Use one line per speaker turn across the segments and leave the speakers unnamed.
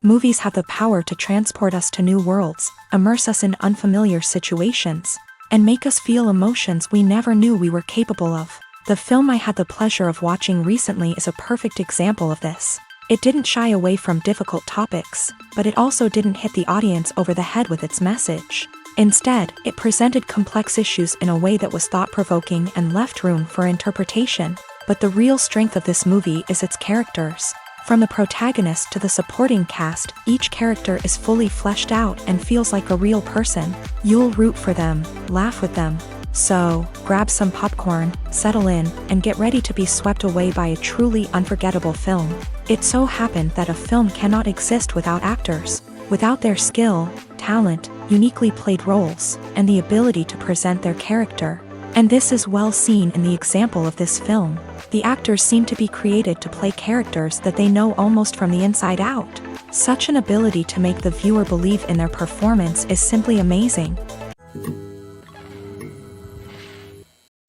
Movies have the power to transport us to new worlds, immerse us in unfamiliar situations, and make us feel emotions we never knew we were capable of. The film I had the pleasure of watching recently is a perfect example of this. It didn't shy away from difficult topics, but it also didn't hit the audience over the head with its message. Instead, it presented complex issues in a way that was thought-provoking and left room for interpretation. But the real strength of this movie is its characters. From the protagonist to the supporting cast, each character is fully fleshed out and feels like a real person. You'll root for them, laugh with them. So, grab some popcorn, settle in, and get ready to be swept away by a truly unforgettable film. It so happened that a film cannot exist without actors. Without their skill, talent, uniquely played roles, and the ability to present their character. And this is well seen in the example of this film. The actors seem to be created to play characters that they know almost from the inside out. Such an ability to make the viewer believe in their performance is simply amazing.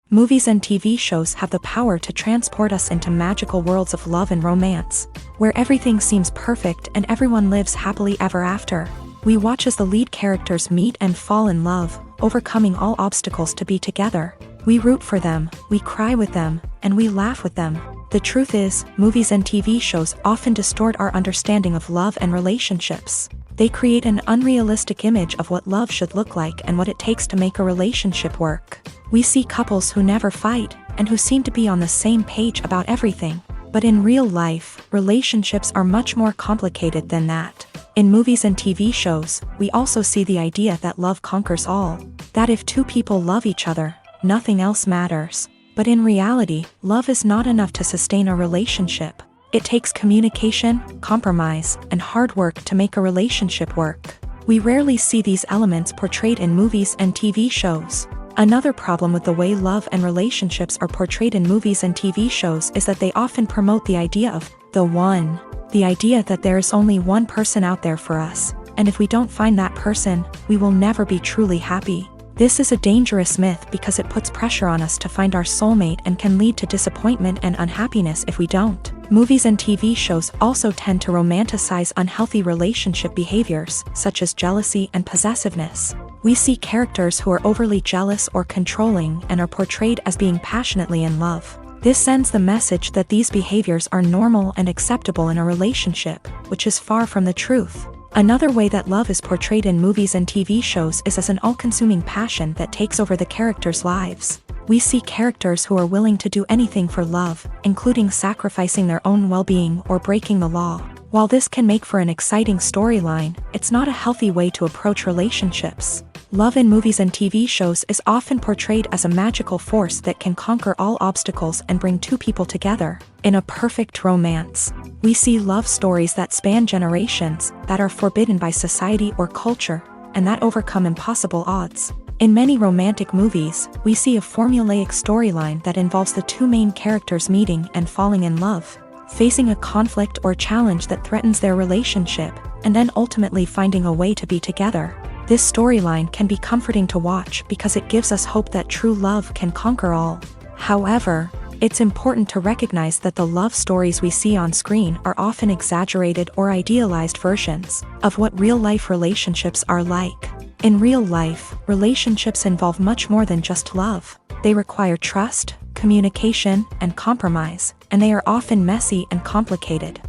Movies and TV shows have the power to transport us into magical worlds of love and romance, where everything seems perfect and everyone lives happily ever after. We watch as the lead characters meet and fall in love, overcoming all obstacles to be together. We root for them, we cry with them, and we laugh with them. The truth is, movies and TV shows often distort our understanding of love and relationships. They create an unrealistic image of what love should look like and what it takes to make a relationship work. We see couples who never fight, and who seem to be on the same page about everything. But in real life, relationships are much more complicated than that. In movies and TV shows, we also see the idea that love conquers all. That if two people love each other, nothing else matters. But in reality, love is not enough to sustain a relationship. It takes communication, compromise, and hard work to make a relationship work. We rarely see these elements portrayed in movies and TV shows. Another problem with the way love and relationships are portrayed in movies and TV shows is that they often promote the idea of the one. The idea that there is only one person out there for us, and if we don't find that person, we will never be truly happy. This is a dangerous myth because it puts pressure on us to find our soulmate and can lead to disappointment and unhappiness if we don't. Movies and TV shows also tend to romanticize unhealthy relationship behaviors, such as jealousy and possessiveness. We see characters who are overly jealous or controlling and are portrayed as being passionately in love. This sends the message that these behaviors are normal and acceptable in a relationship, which is far from the truth. Another way that love is portrayed in movies and TV shows is as an all-consuming passion that takes over the characters' lives. We see characters who are willing to do anything for love, including sacrificing their own well-being or breaking the law. While this can make for an exciting storyline, it's not a healthy way to approach relationships. Love in movies and TV shows is often portrayed as a magical force that can conquer all obstacles and bring two people together in a perfect romance. We see love stories that span generations, that are forbidden by society or culture, and that overcome impossible odds. In many romantic movies, we see a formulaic storyline that involves the two main characters meeting and falling in love, facing a conflict or challenge that threatens their relationship, and then ultimately finding a way to be together. This storyline can be comforting to watch because it gives us hope that true love can conquer all. However, it's important to recognize that the love stories we see on screen are often exaggerated or idealized versions of what real-life relationships are like. In real life, relationships involve much more than just love. They require trust, communication, and compromise, and they are often messy and complicated.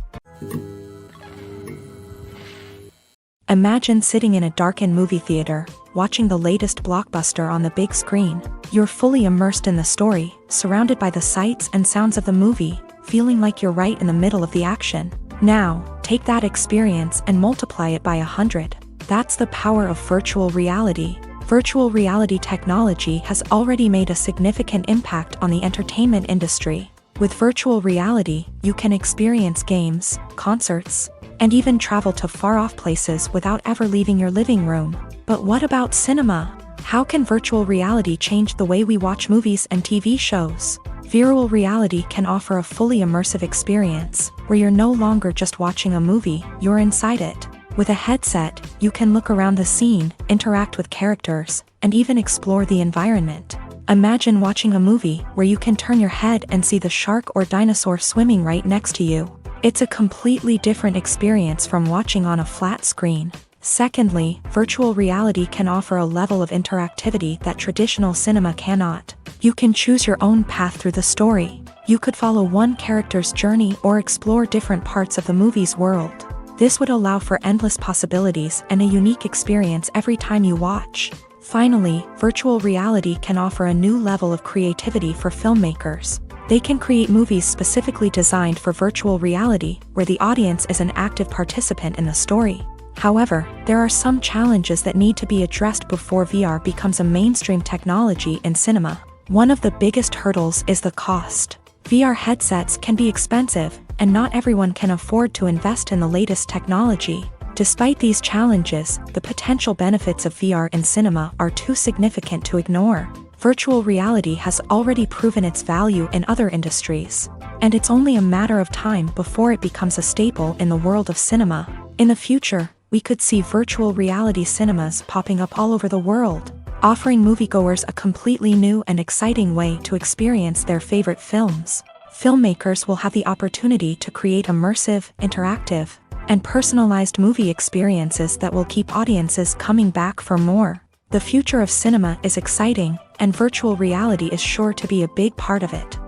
Imagine sitting in a darkened movie theater, watching the latest blockbuster on the big screen. You're fully immersed in the story, surrounded by the sights and sounds of the movie, feeling like you're right in the middle of the action. Now, take that experience and multiply it by 100. That's the power of virtual reality. Virtual reality technology has already made a significant impact on the entertainment industry. With virtual reality, you can experience games, concerts, and even travel to far-off places without ever leaving your living room. But what about cinema? How can virtual reality change the way we watch movies and TV shows? Virtual reality can offer a fully immersive experience, where you're no longer just watching a movie, you're inside it. With a headset, you can look around the scene, interact with characters, and even explore the environment. Imagine watching a movie where you can turn your head and see the shark or dinosaur swimming right next to you. It's a completely different experience from watching on a flat screen. Secondly, virtual reality can offer a level of interactivity that traditional cinema cannot. You can choose your own path through the story. You could follow one character's journey or explore different parts of the movie's world. This would allow for endless possibilities and a unique experience every time you watch. Finally, virtual reality can offer a new level of creativity for filmmakers. They can create movies specifically designed for virtual reality, where the audience is an active participant in the story. However, there are some challenges that need to be addressed before VR becomes a mainstream technology in cinema. One of the biggest hurdles is the cost. VR headsets can be expensive, and not everyone can afford to invest in the latest technology. Despite these challenges, the potential benefits of VR in cinema are too significant to ignore. Virtual reality has already proven its value in other industries, and it's only a matter of time before it becomes a staple in the world of cinema. In the future, we could see virtual reality cinemas popping up all over the world, offering moviegoers a completely new and exciting way to experience their favorite films. Filmmakers will have the opportunity to create immersive, interactive, and personalized movie experiences that will keep audiences coming back for more. The future of cinema is exciting, and virtual reality is sure to be a big part of it.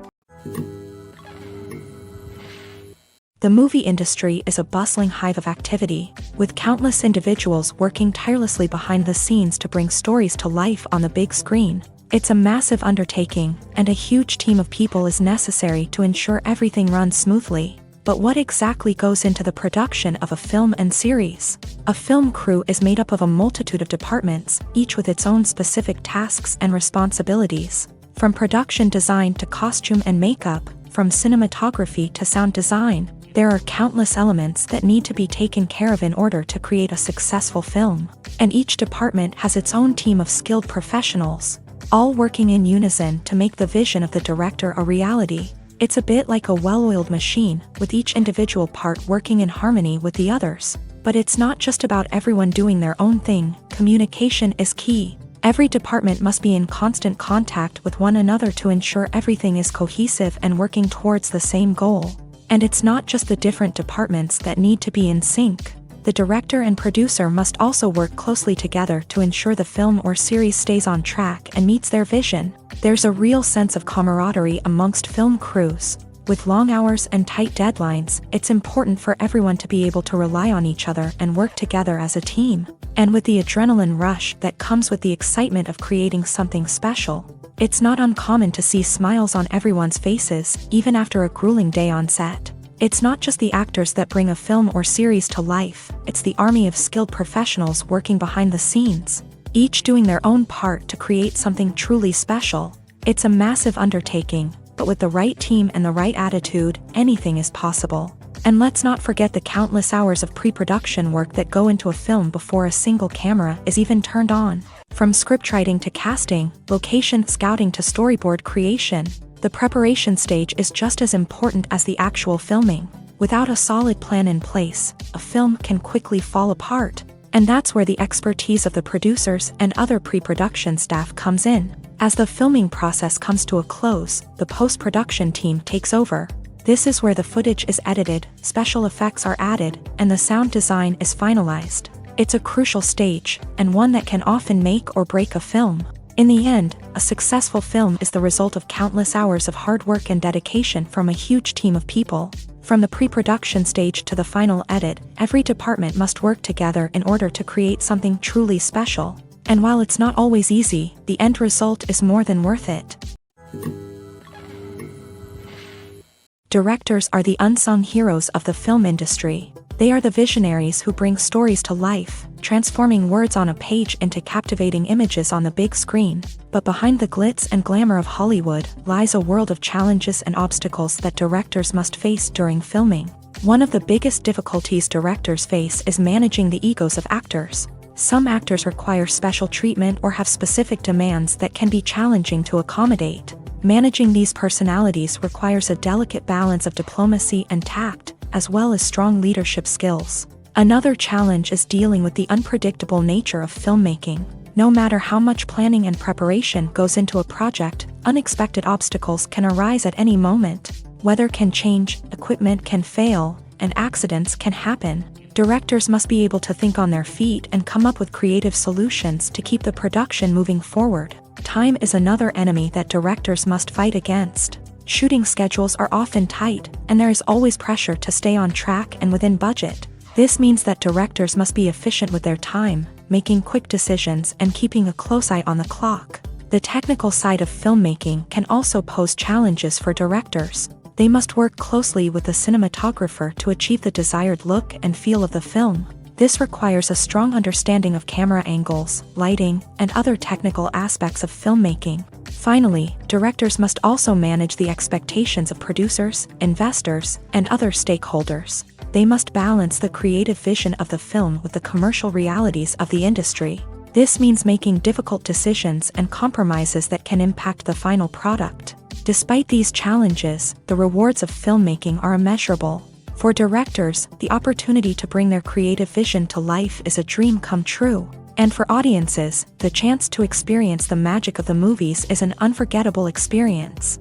The movie industry is a bustling hive of activity, with countless individuals working tirelessly behind the scenes to bring stories to life on the big screen. It's a massive undertaking, and a huge team of people is necessary to ensure everything runs smoothly. But what exactly goes into the production of a film and series? A film crew is made up of a multitude of departments, each with its own specific tasks and responsibilities. From production design to costume and makeup, from cinematography to sound design, there are countless elements that need to be taken care of in order to create a successful film. And each department has its own team of skilled professionals, all working in unison to make the vision of the director a reality. It's a bit like a well-oiled machine, with each individual part working in harmony with the others. But it's not just about everyone doing their own thing. Communication is key. Every department must be in constant contact with one another to ensure everything is cohesive and working towards the same goal. And it's not just the different departments that need to be in sync. The director and producer must also work closely together to ensure the film or series stays on track and meets their vision. There's a real sense of camaraderie amongst film crews. With long hours and tight deadlines, it's important for everyone to be able to rely on each other and work together as a team. And with the adrenaline rush that comes with the excitement of creating something special, it's not uncommon to see smiles on everyone's faces, even after a grueling day on set. It's not just the actors that bring a film or series to life, it's the army of skilled professionals working behind the scenes, each doing their own part to create something truly special. It's a massive undertaking, but with the right team and the right attitude, anything is possible. And let's not forget the countless hours of pre-production work that go into a film before a single camera is even turned on. From scriptwriting to casting, location scouting to storyboard creation, the preparation stage is just as important as the actual filming. Without a solid plan in place, a film can quickly fall apart. And that's where the expertise of the producers and other pre-production staff comes in. As the filming process comes to a close, the post-production team takes over. This is where the footage is edited, special effects are added, and the sound design is finalized. It's a crucial stage, and one that can often make or break a film. In the end, a successful film is the result of countless hours of hard work and dedication from a huge team of people. From the pre-production stage to the final edit, every department must work together in order to create something truly special. And while it's not always easy, the end result is more than worth it. Directors are the unsung heroes of the film industry. They are the visionaries who bring stories to life, transforming words on a page into captivating images on the big screen. But behind the glitz and glamour of Hollywood lies a world of challenges and obstacles that directors must face during filming. One of the biggest difficulties directors face is managing the egos of actors. Some actors require special treatment or have specific demands that can be challenging to accommodate. Managing these personalities requires a delicate balance of diplomacy and tact, as well as strong leadership skills. Another challenge is dealing with the unpredictable nature of filmmaking. No matter how much planning and preparation goes into a project, unexpected obstacles can arise at any moment. Weather can change, equipment can fail, and accidents can happen. Directors must be able to think on their feet and come up with creative solutions to keep the production moving forward. Time is another enemy that directors must fight against. Shooting schedules are often tight, and there is always pressure to stay on track and within budget. This means that directors must be efficient with their time, making quick decisions and keeping a close eye on the clock. The technical side of filmmaking can also pose challenges for directors. They must work closely with the cinematographer to achieve the desired look and feel of the film. This requires a strong understanding of camera angles, lighting, and other technical aspects of filmmaking. Finally, directors must also manage the expectations of producers, investors, and other stakeholders. They must balance the creative vision of the film with the commercial realities of the industry. This means making difficult decisions and compromises that can impact the final product. Despite these challenges, the rewards of filmmaking are immeasurable. For directors, the opportunity to bring their creative vision to life is a dream come true. And for audiences, the chance to experience the magic of the movies is an unforgettable experience.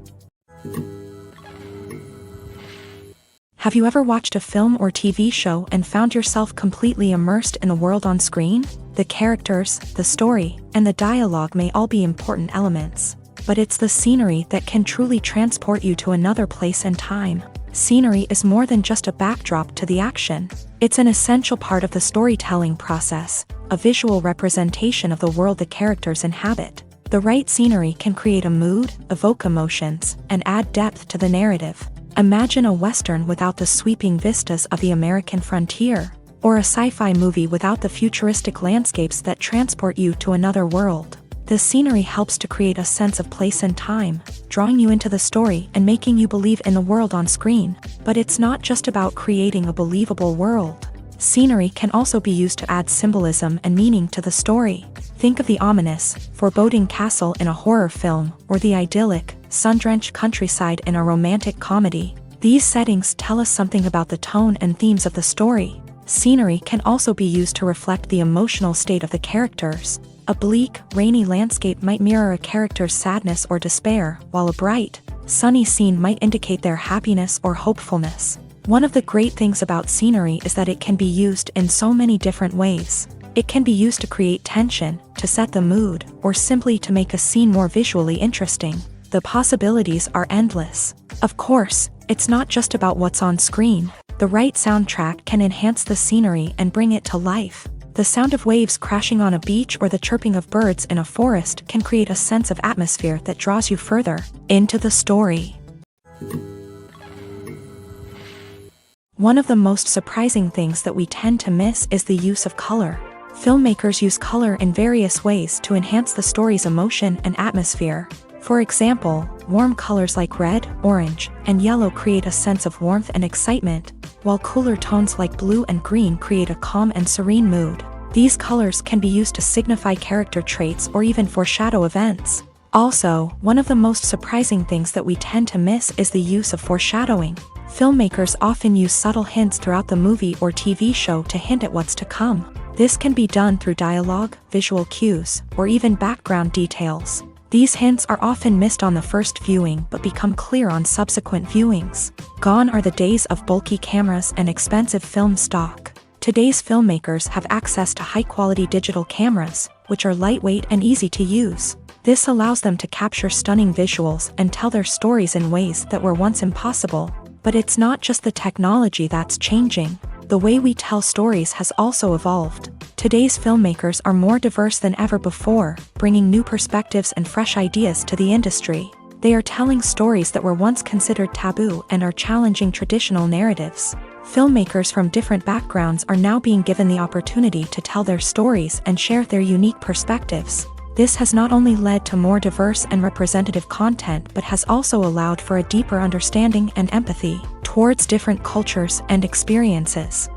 Have you ever watched a film or TV show and found yourself completely immersed in the world on screen? The characters, the story, and the dialogue may all be important elements, but it's the scenery that can truly transport you to another place and time. Scenery is more than just a backdrop to the action. It's an essential part of the storytelling process, a visual representation of the world the characters inhabit. The right scenery can create a mood, evoke emotions, and add depth to the narrative. Imagine a Western without the sweeping vistas of the American frontier, or a sci-fi movie without the futuristic landscapes that transport you to another world. The scenery helps to create a sense of place and time, drawing you into the story and making you believe in the world on screen. But it's not just about creating a believable world. Scenery can also be used to add symbolism and meaning to the story. Think of the ominous, foreboding castle in a horror film, or the idyllic, sun-drenched countryside in a romantic comedy. These settings tell us something about the tone and themes of the story. Scenery can also be used to reflect the emotional state of the characters. A bleak, rainy landscape might mirror a character's sadness or despair, while a bright, sunny scene might indicate their happiness or hopefulness. One of the great things about scenery is that it can be used in so many different ways. It can be used to create tension, to set the mood, or simply to make a scene more visually interesting. The possibilities are endless. Of course, it's not just about what's on screen. The right soundtrack can enhance the scenery and bring it to life. The sound of waves crashing on a beach or the chirping of birds in a forest can create a sense of atmosphere that draws you further into the story. One of the most surprising things that we tend to miss is the use of color. Filmmakers use color in various ways to enhance the story's emotion and atmosphere. For example, warm colors like red, orange, and yellow create a sense of warmth and excitement, while cooler tones like blue and green create a calm and serene mood. These colors can be used to signify character traits or even foreshadow events. Also, one of the most surprising things that we tend to miss is the use of foreshadowing. Filmmakers often use subtle hints throughout the movie or TV show to hint at what's to come. This can be done through dialogue, visual cues, or even background details. These hints are often missed on the first viewing but become clear on subsequent viewings. Gone are the days of bulky cameras and expensive film stock. Today's filmmakers have access to high-quality digital cameras, which are lightweight and easy to use. This allows them to capture stunning visuals and tell their stories in ways that were once impossible. But it's not just the technology that's changing. The way we tell stories has also evolved. Today's filmmakers are more diverse than ever before, bringing new perspectives and fresh ideas to the industry. They are telling stories that were once considered taboo and are challenging traditional narratives. Filmmakers from different backgrounds are now being given the opportunity to tell their stories and share their unique perspectives. This has not only led to more diverse and representative content but has also allowed for a deeper understanding and empathy towards different cultures and experiences.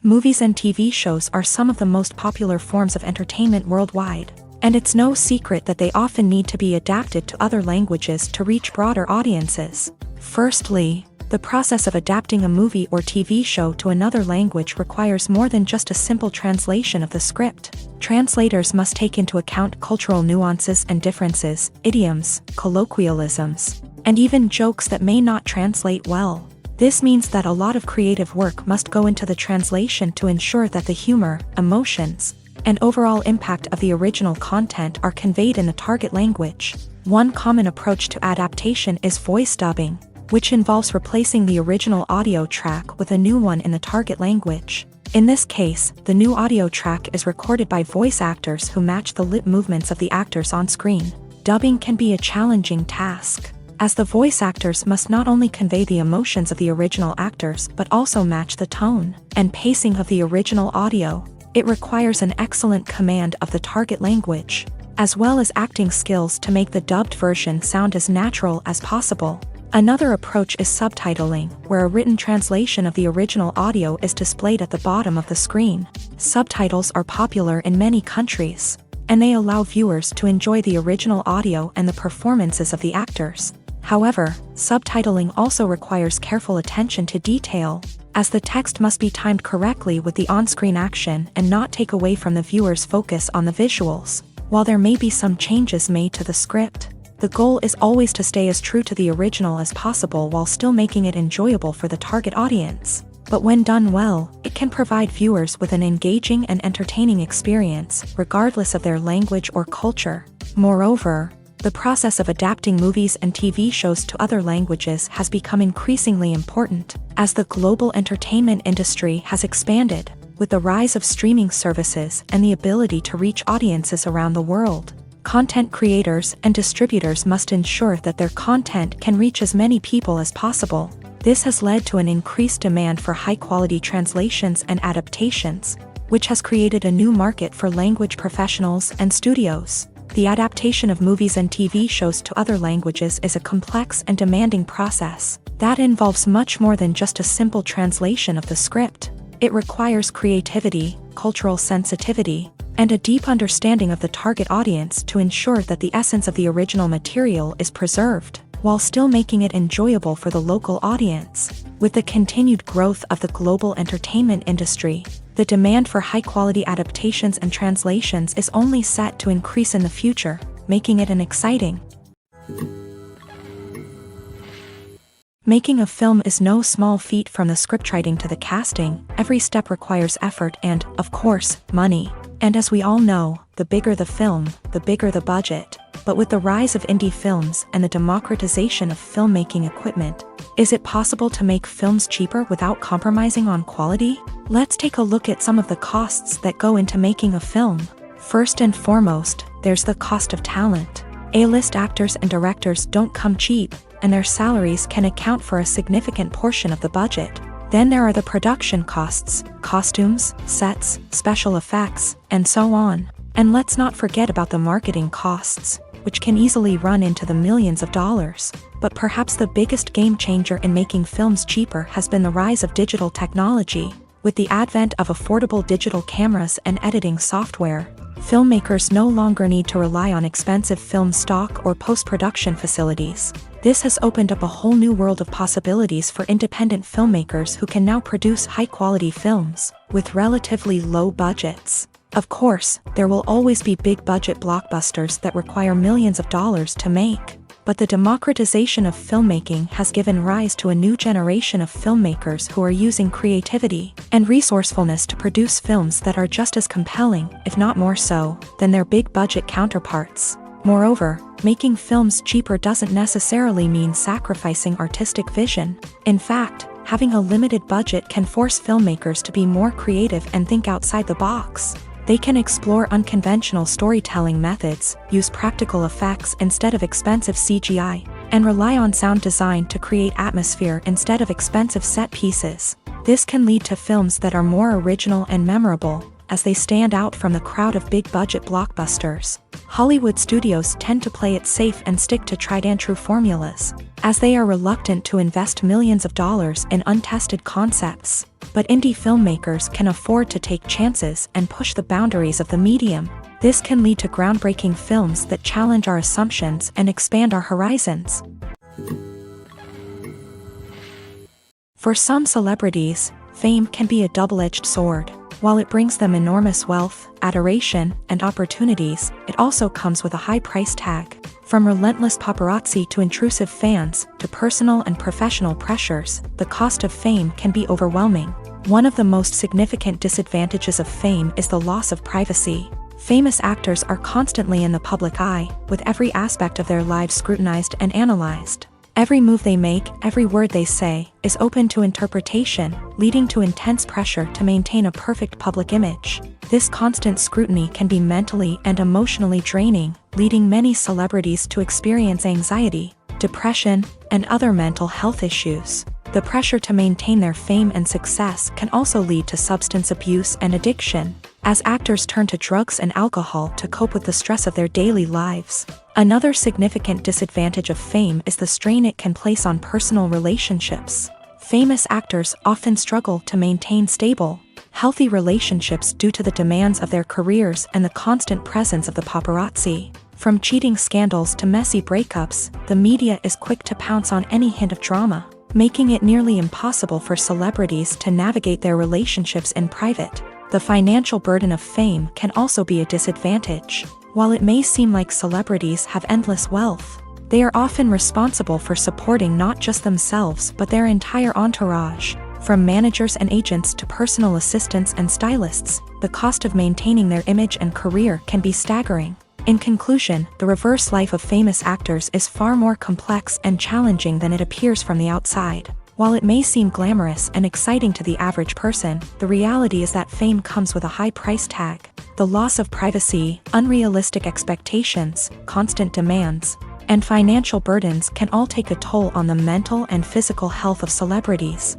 Movies and TV shows are some of the most popular forms of entertainment worldwide, and it's no secret that they often need to be adapted to other languages to reach broader audiences. Firstly, the process of adapting a movie or TV show to another language requires more than just a simple translation of the script. Translators must take into account cultural nuances and differences, idioms, colloquialisms, and even jokes that may not translate well. This means that a lot of creative work must go into the translation to ensure that the humor, emotions, and overall impact of the original content are conveyed in the target language. One common approach to adaptation is voice dubbing, which involves replacing the original audio track with a new one in the target language. In this case, the new audio track is recorded by voice actors who match the lip movements of the actors on screen. Dubbing can be a challenging task, as the voice actors must not only convey the emotions of the original actors but also match the tone and pacing of the original audio. It requires an excellent command of the target language, as well as acting skills to make the dubbed version sound as natural as possible. Another approach is subtitling, where a written translation of the original audio is displayed at the bottom of the screen. Subtitles are popular in many countries, and they allow viewers to enjoy the original audio and the performances of the actors. However, subtitling also requires careful attention to detail, as the text must be timed correctly with the on-screen action and not take away from the viewer's focus on the visuals. While there may be some changes made to the script, the goal is always to stay as true to the original as possible while still making it enjoyable for the target audience. But when done well, it can provide viewers with an engaging and entertaining experience, regardless of their language or culture. Moreover, the process of adapting movies and TV shows to other languages has become increasingly important, as the global entertainment industry has expanded, with the rise of streaming services and the ability to reach audiences around the world. Content creators and distributors must ensure that their content can reach as many people as possible. This has led to an increased demand for high-quality translations and adaptations, which has created a new market for language professionals and studios. The adaptation of movies and TV shows to other languages is a complex and demanding process that involves much more than just a simple translation of the script. It requires creativity, cultural sensitivity, and a deep understanding of the target audience to ensure that the essence of the original material is preserved, while still making it enjoyable for the local audience. With the continued growth of the global entertainment industry, the demand for high-quality adaptations and translations is only set to increase in the future, making it an exciting. Making a film is no small feat. From the scriptwriting to the casting, every step requires effort and, of course, money. And as we all know, the bigger the film, the bigger the budget. But with the rise of indie films and the democratization of filmmaking equipment, is it possible to make films cheaper without compromising on quality? Let's take a look at some of the costs that go into making a film. First and foremost, there's the cost of talent. A-list actors and directors don't come cheap, and their salaries can account for a significant portion of the budget. Then there are the production costs, costumes, sets, special effects, and so on. And let's not forget about the marketing costs, which can easily run into the millions of dollars. But perhaps the biggest game changer in making films cheaper has been the rise of digital technology. With the advent of affordable digital cameras and editing software, filmmakers no longer need to rely on expensive film stock or post-production facilities. This has opened up a whole new world of possibilities for independent filmmakers who can now produce high-quality films with relatively low budgets. Of course, there will always be big-budget blockbusters that require millions of dollars to make. but the democratization of filmmaking has given rise to a new generation of filmmakers who are using creativity and resourcefulness to produce films that are just as compelling, if not more so, than their big-budget counterparts. Moreover, making films cheaper doesn't necessarily mean sacrificing artistic vision. In fact, having a limited budget can force filmmakers to be more creative and think outside the box. They can explore unconventional storytelling methods, use practical effects instead of expensive CGI, and rely on sound design to create atmosphere instead of expensive set pieces. This can lead to films that are more original and memorable, as they stand out from the crowd of big-budget blockbusters. Hollywood studios tend to play it safe and stick to tried-and-true formulas, as they are reluctant to invest millions of dollars in untested concepts. But indie filmmakers can afford to take chances and push the boundaries of the medium. This can lead to groundbreaking films that challenge our assumptions and expand our horizons. For some celebrities, fame can be a double-edged sword. While it brings them enormous wealth, adoration, and opportunities, it also comes with a high price tag. From relentless paparazzi to intrusive fans, to personal and professional pressures, the cost of fame can be overwhelming. One of the most significant disadvantages of fame is the loss of privacy. Famous actors are constantly in the public eye, with every aspect of their lives scrutinized and analyzed. Every move they make, every word they say, is open to interpretation, leading to intense pressure to maintain a perfect public image. This constant scrutiny can be mentally and emotionally draining, leading many celebrities to experience anxiety, depression, and other mental health issues. The pressure to maintain their fame and success can also lead to substance abuse and addiction, as actors turn to drugs and alcohol to cope with the stress of their daily lives. Another significant disadvantage of fame is the strain it can place on personal relationships. Famous actors often struggle to maintain stable, healthy relationships due to the demands of their careers and the constant presence of the paparazzi. From cheating scandals to messy breakups, the media is quick to pounce on any hint of drama, making it nearly impossible for celebrities to navigate their relationships in private. The financial burden of fame can also be a disadvantage. While it may seem like celebrities have endless wealth, they are often responsible for supporting not just themselves but their entire entourage. From managers and agents to personal assistants and stylists, the cost of maintaining their image and career can be staggering. In conclusion, the reverse life of famous actors is far more complex and challenging than it appears from the outside. While it may seem glamorous and exciting to the average person, the reality is that fame comes with a high price tag. The loss of privacy, unrealistic expectations, constant demands, and financial burdens can all take a toll on the mental and physical health of celebrities.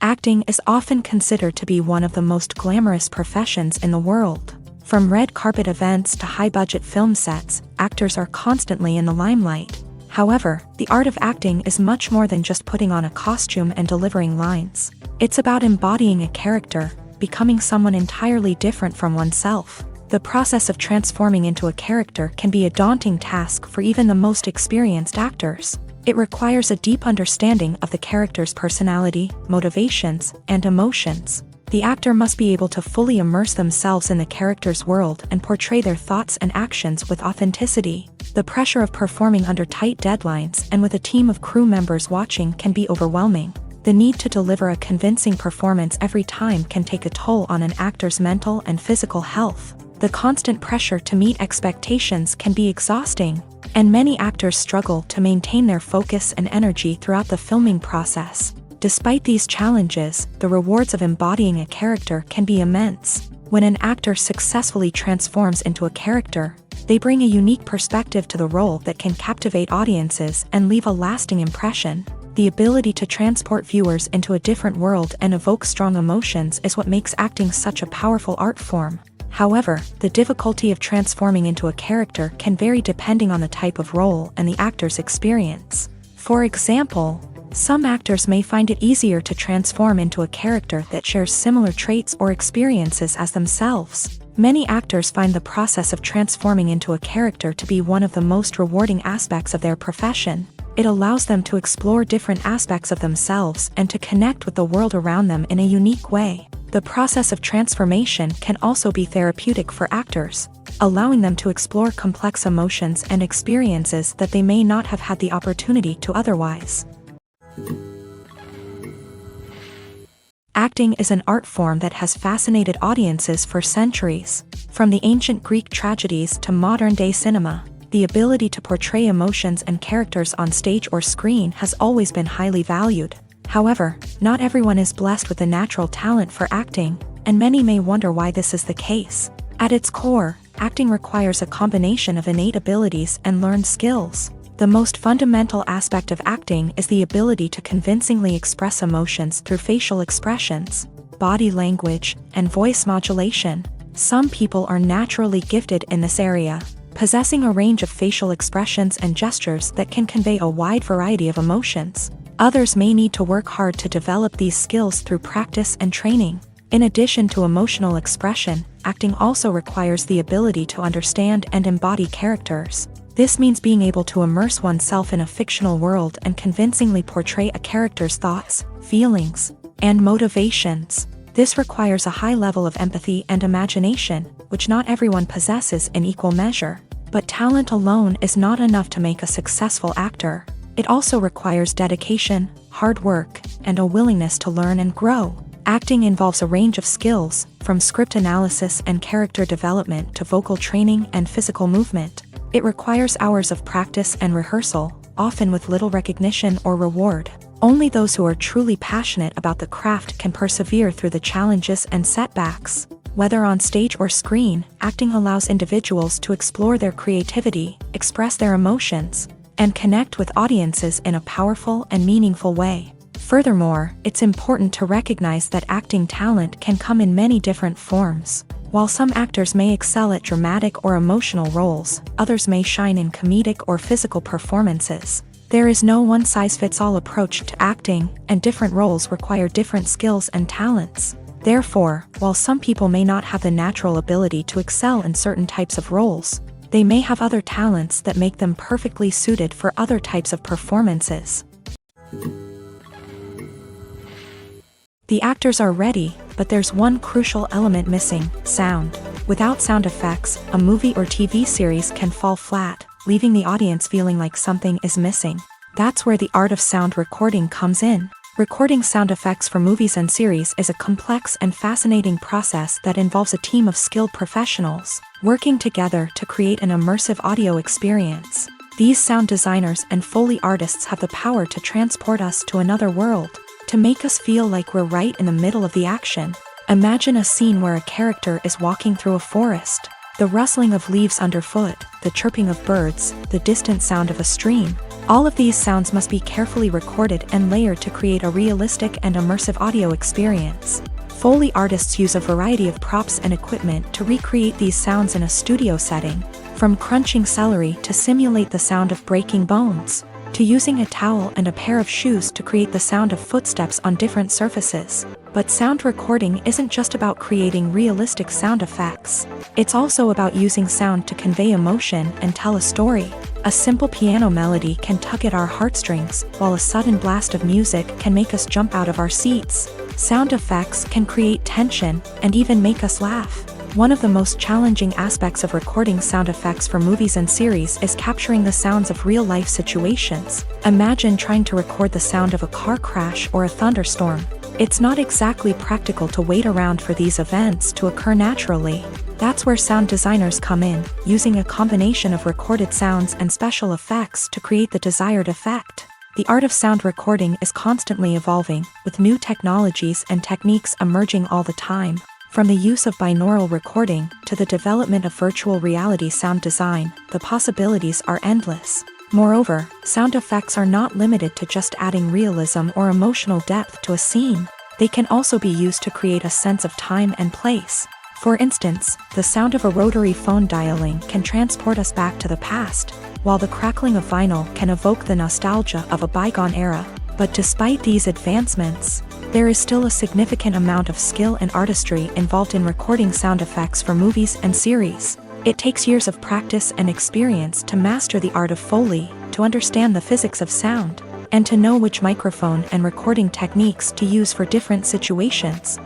Acting is often considered to be one of the most glamorous professions in the world. From red carpet events to high-budget film sets, actors are constantly in the limelight. However, the art of acting is much more than just putting on a costume and delivering lines. It's about embodying a character, becoming someone entirely different from oneself. The process of transforming into a character can be a daunting task for even the most experienced actors. It requires a deep understanding of the character's personality, motivations, and emotions. The actor must be able to fully immerse themselves in the character's world and portray their thoughts and actions with authenticity. The pressure of performing under tight deadlines and with a team of crew members watching can be overwhelming. The need to deliver a convincing performance every time can take a toll on an actor's mental and physical health. The constant pressure to meet expectations can be exhausting, and many actors struggle to maintain their focus and energy throughout the filming process. Despite these challenges, the rewards of embodying a character can be immense. When an actor successfully transforms into a character, they bring a unique perspective to the role that can captivate audiences and leave a lasting impression. The ability to transport viewers into a different world and evoke strong emotions is what makes acting such a powerful art form. However, the difficulty of transforming into a character can vary depending on the type of role and the actor's experience. For example, some actors may find it easier to transform into a character that shares similar traits or experiences as themselves. Many actors find the process of transforming into a character to be one of the most rewarding aspects of their profession. It allows them to explore different aspects of themselves and to connect with the world around them in a unique way. The process of transformation can also be therapeutic for actors. allowing them to explore complex emotions and experiences that they may not have had the opportunity to otherwise. Acting is an art form that has fascinated audiences for centuries. From the ancient Greek tragedies to modern-day cinema, the ability to portray emotions and characters on stage or screen has always been highly valued. However, not everyone is blessed with a natural talent for acting, and many may wonder why this is the case. At its core, acting requires a combination of innate abilities and learned skills. The most fundamental aspect of acting is the ability to convincingly express emotions through facial expressions, body language, and voice modulation. Some people are naturally gifted in this area, possessing a range of facial expressions and gestures that can convey a wide variety of emotions. Others may need to work hard to develop these skills through practice and training. In addition to emotional expression, acting also requires the ability to understand and embody characters. This means being able to immerse oneself in a fictional world and convincingly portray a character's thoughts, feelings, and motivations. This requires a high level of empathy and imagination, which not everyone possesses in equal measure. But talent alone is not enough to make a successful actor. It also requires dedication, hard work, and a willingness to learn and grow. Acting involves a range of skills, from script analysis and character development to vocal training and physical movement. It requires hours of practice and rehearsal, often with little recognition or reward. Only those who are truly passionate about the craft can persevere through the challenges and setbacks. Whether on stage or screen, acting allows individuals to explore their creativity, express their emotions, and connect with audiences in a powerful and meaningful way. Furthermore, it's important to recognize that acting talent can come in many different forms. While some actors may excel at dramatic or emotional roles, others may shine in comedic or physical performances. There is no one-size-fits-all approach to acting, and different roles require different skills and talents. Therefore, while some people may not have the natural ability to excel in certain types of roles, they may have other talents that make them perfectly suited for other types of performances. The actors are ready, but there's one crucial element missing: sound. Without sound effects, a movie or TV series can fall flat, leaving the audience feeling like something is missing. That's where the art of sound recording comes in. Recording sound effects for movies and series is a complex and fascinating process that involves a team of skilled professionals working together to create an immersive audio experience. These sound designers and Foley artists have the power to transport us to another world, to make us feel like we're right in the middle of the action. Imagine a scene where a character is walking through a forest. The rustling of leaves underfoot, the chirping of birds, the distant sound of a stream. All of these sounds must be carefully recorded and layered to create a realistic and immersive audio experience. Foley artists use a variety of props and equipment to recreate these sounds in a studio setting, from crunching celery to simulate the sound of breaking bones, to using a towel and a pair of shoes to create the sound of footsteps on different surfaces. But sound recording isn't just about creating realistic sound effects. It's also about using sound to convey emotion and tell a story. A simple piano melody can tug at our heartstrings, while a sudden blast of music can make us jump out of our seats. Sound effects can create tension and even make us laugh. One of the most challenging aspects of recording sound effects for movies and series is capturing the sounds of real-life situations. Imagine trying to record the sound of a car crash or a thunderstorm. It's not exactly practical to wait around for these events to occur naturally. That's where sound designers come in, using a combination of recorded sounds and special effects to create the desired effect. The art of sound recording is constantly evolving, with new technologies and techniques emerging all the time. From the use of binaural recording to the development of virtual reality sound design, the possibilities are endless. Moreover, sound effects are not limited to just adding realism or emotional depth to a scene. They can also be used to create a sense of time and place. For instance, the sound of a rotary phone dialing can transport us back to the past, while the crackling of vinyl can evoke the nostalgia of a bygone era. But despite these advancements, there is still a significant amount of skill and artistry involved in recording sound effects for movies and series. It takes years of practice and experience to master the art of Foley, to understand the physics of sound, and to know which microphone and recording techniques to use for different situations.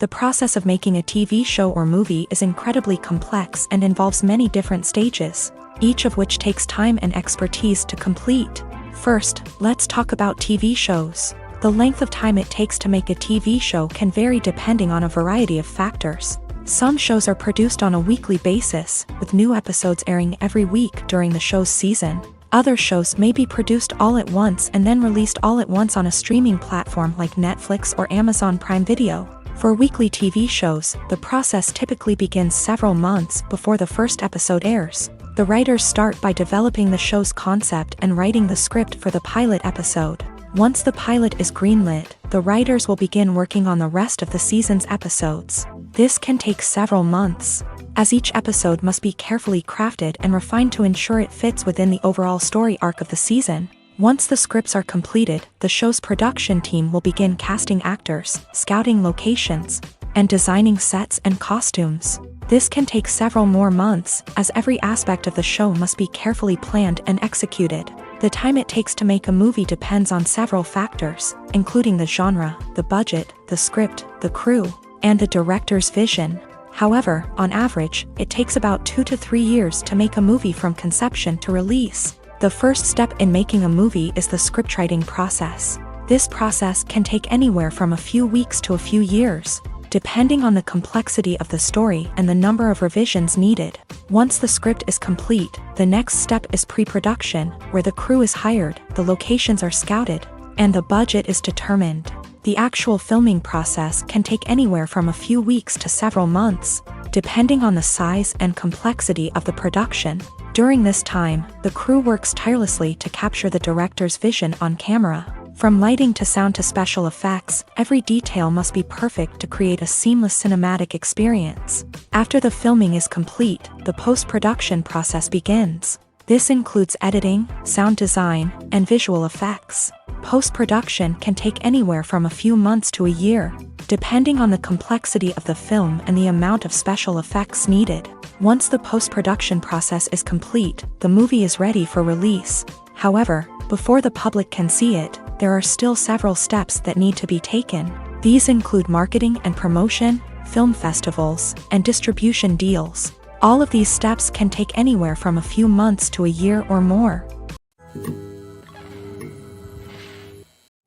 The process of making a TV show or movie is incredibly complex and involves many different stages, each of which takes time and expertise to complete. First, let's talk about TV shows. The length of time it takes to make a TV show can vary depending on a variety of factors. Some shows are produced on a weekly basis, with new episodes airing every week during the show's season. Other shows may be produced all at once and then released all at once on a streaming platform like Netflix or Amazon Prime Video. For weekly TV shows, the process typically begins several months before the first episode airs. The writers start by developing the show's concept and writing the script for the pilot episode. Once the pilot is greenlit, the writers will begin working on the rest of the season's episodes. This can take several months, as each episode must be carefully crafted and refined to ensure it fits within the overall story arc of the season. Once the scripts are completed, the show's production team will begin casting actors, scouting locations, and designing sets and costumes. This can take several more months, as every aspect of the show must be carefully planned and executed. The time it takes to make a movie depends on several factors, including the genre, the budget, the script, the crew, and the director's vision. However, on average, it takes about 2 to 3 years to make a movie from conception to release. The first step in making a movie is the scriptwriting process. This process can take anywhere from a few weeks to a few years, depending on the complexity of the story and the number of revisions needed. Once the script is complete, the next step is pre-production, where the crew is hired, the locations are scouted, and the budget is determined. The actual filming process can take anywhere from a few weeks to several months, depending on the size and complexity of the production. During this time, the crew works tirelessly to capture the director's vision on camera. From lighting to sound to special effects, every detail must be perfect to create a seamless cinematic experience. After the filming is complete, the post-production process begins. This includes editing, sound design, and visual effects. Post-production can take anywhere from a few months to a year, depending on the complexity of the film and the amount of special effects needed. Once the post-production process is complete, the movie is ready for release. However, before the public can see it, there are still several steps that need to be taken. These include marketing and promotion, film festivals, and distribution deals. All of these steps can take anywhere from a few months to a year or more.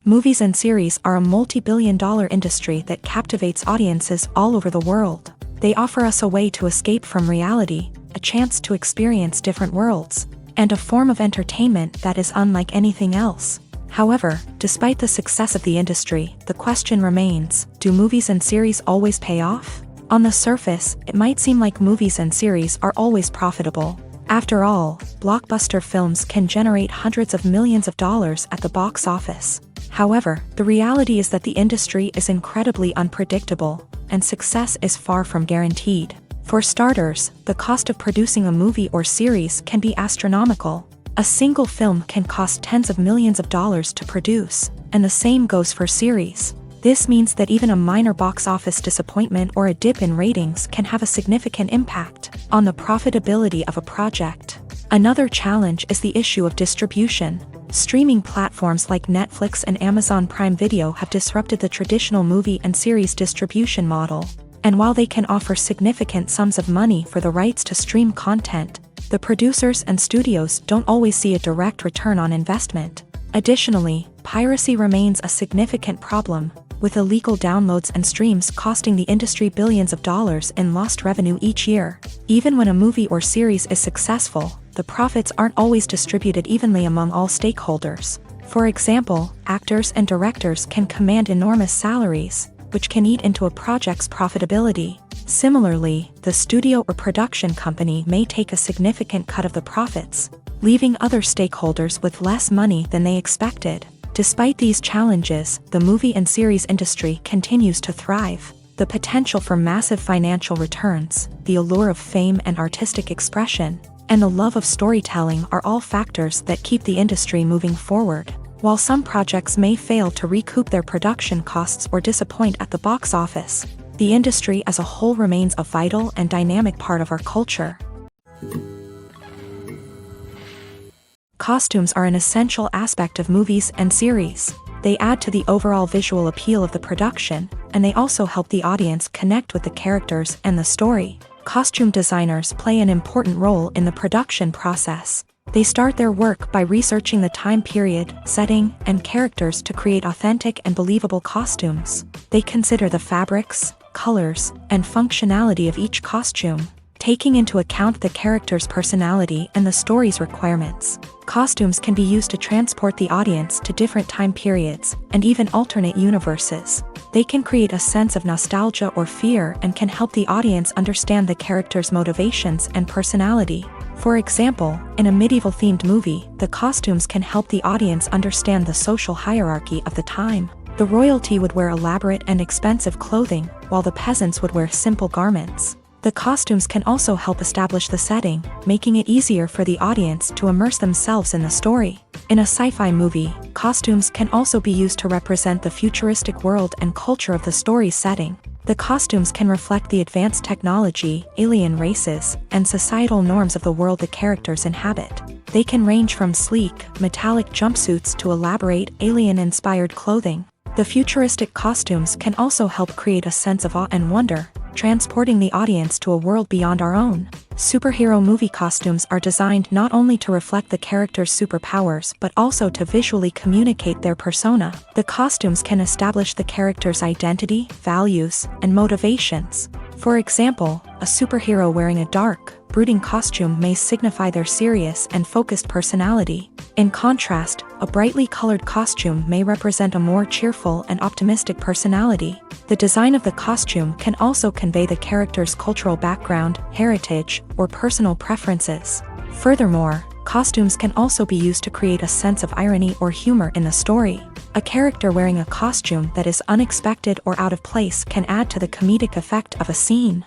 Movies and series are a multi-billion-dollar industry that captivates audiences all over the world. They offer us a way to escape from reality, a chance to experience different worlds, and a form of entertainment that is unlike anything else. However, despite the success of the industry, the question remains, do movies and series always pay off? On the surface, it might seem like movies and series are always profitable. After all, blockbuster films can generate hundreds of millions of dollars at the box office. However, the reality is that the industry is incredibly unpredictable, and success is far from guaranteed. For starters, the cost of producing a movie or series can be astronomical. A single film can cost tens of millions of dollars to produce, and the same goes for series. This means that even a minor box office disappointment or a dip in ratings can have a significant impact on the profitability of a project. Another challenge is the issue of distribution. Streaming platforms like Netflix and Amazon Prime Video have disrupted the traditional movie and series distribution model. And while they can offer significant sums of money for the rights to stream content, the producers and studios don't always see a direct return on investment. Additionally, piracy remains a significant problem, with illegal downloads and streams costing the industry billions of dollars in lost revenue each year. Even when a movie or series is successful, the profits aren't always distributed evenly among all stakeholders. For example, actors and directors can command enormous salaries, which can eat into a project's profitability. Similarly, the studio or production company may take a significant cut of the profits, leaving other stakeholders with less money than they expected. Despite these challenges, the movie and series industry continues to thrive. The potential for massive financial returns, the allure of fame and artistic expression, and the love of storytelling are all factors that keep the industry moving forward. While some projects may fail to recoup their production costs or disappoint at the box office, the industry as a whole remains a vital and dynamic part of our culture. Costumes are an essential aspect of movies and series. They add to the overall visual appeal of the production, and they also help the audience connect with the characters and the story. Costume designers play an important role in the production process. They start their work by researching the time period, setting, and characters to create authentic and believable costumes. They consider the fabrics, colors, and functionality of each costume, taking into account the character's personality and the story's requirements. Costumes can be used to transport the audience to different time periods and even alternate universes. They can create a sense of nostalgia or fear and can help the audience understand the character's motivations and personality. For example, in a medieval-themed movie, the costumes can help the audience understand the social hierarchy of the time. The royalty would wear elaborate and expensive clothing, while the peasants would wear simple garments. The costumes can also help establish the setting, making it easier for the audience to immerse themselves in the story. In a sci-fi movie, costumes can also be used to represent the futuristic world and culture of the story's setting. The costumes can reflect the advanced technology, alien races, and societal norms of the world the characters inhabit. They can range from sleek, metallic jumpsuits to elaborate, alien-inspired clothing. The futuristic costumes can also help create a sense of awe and wonder, transporting the audience to a world beyond our own. Superhero movie costumes are designed not only to reflect the character's superpowers but also to visually communicate their persona. The costumes can establish the character's identity, values, and motivations. For example, a superhero wearing a dark, brooding costume may signify their serious and focused personality. In contrast, a brightly colored costume may represent a more cheerful and optimistic personality. The design of the costume can also convey the character's cultural background, heritage, or personal preferences. Furthermore, costumes can also be used to create a sense of irony or humor in the story. A character wearing a costume that is unexpected or out of place can add to the comedic effect of a scene.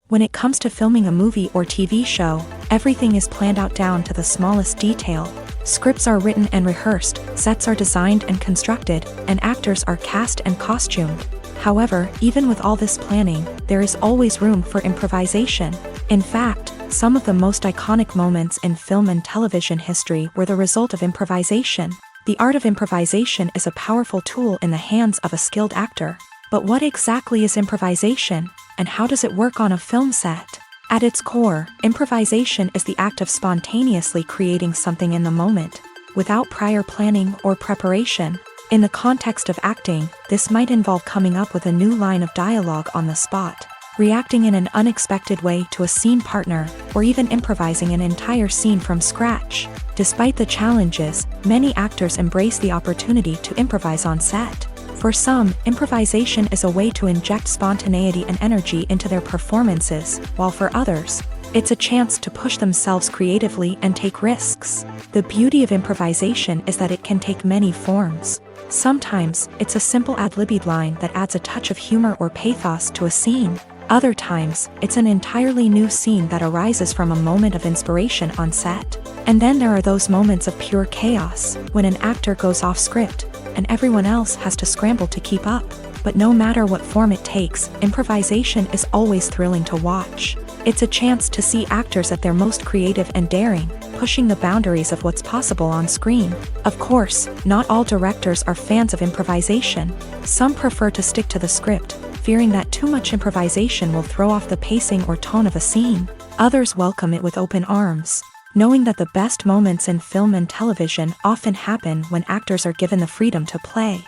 When it comes to filming a movie or TV show, everything is planned out down to the smallest detail. Scripts are written and rehearsed, sets are designed and constructed, and actors are cast and costumed. However, even with all this planning, there is always room for improvisation. In fact, some of the most iconic moments in film and television history were the result of improvisation. The art of improvisation is a powerful tool in the hands of a skilled actor. But what exactly is improvisation, and how does it work on a film set? At its core, improvisation is the act of spontaneously creating something in the moment, without prior planning or preparation. In the context of acting, this might involve coming up with a new line of dialogue on the spot, reacting in an unexpected way to a scene partner, or even improvising an entire scene from scratch. Despite the challenges, many actors embrace the opportunity to improvise on set. For some, improvisation is a way to inject spontaneity and energy into their performances, while for others, it's a chance to push themselves creatively and take risks. The beauty of improvisation is that it can take many forms. Sometimes, it's a simple ad-libbed line that adds a touch of humor or pathos to a scene. Other times, it's an entirely new scene that arises from a moment of inspiration on set. And then there are those moments of pure chaos, when an actor goes off script, and everyone else has to scramble to keep up. But no matter what form it takes, improvisation is always thrilling to watch. It's a chance to see actors at their most creative and daring, pushing the boundaries of what's possible on screen. Of course, not all directors are fans of improvisation. Some prefer to stick to the script, fearing that too much improvisation will throw off the pacing or tone of a scene. Others welcome it with open arms, knowing that the best moments in film and television often happen when actors are given the freedom to play.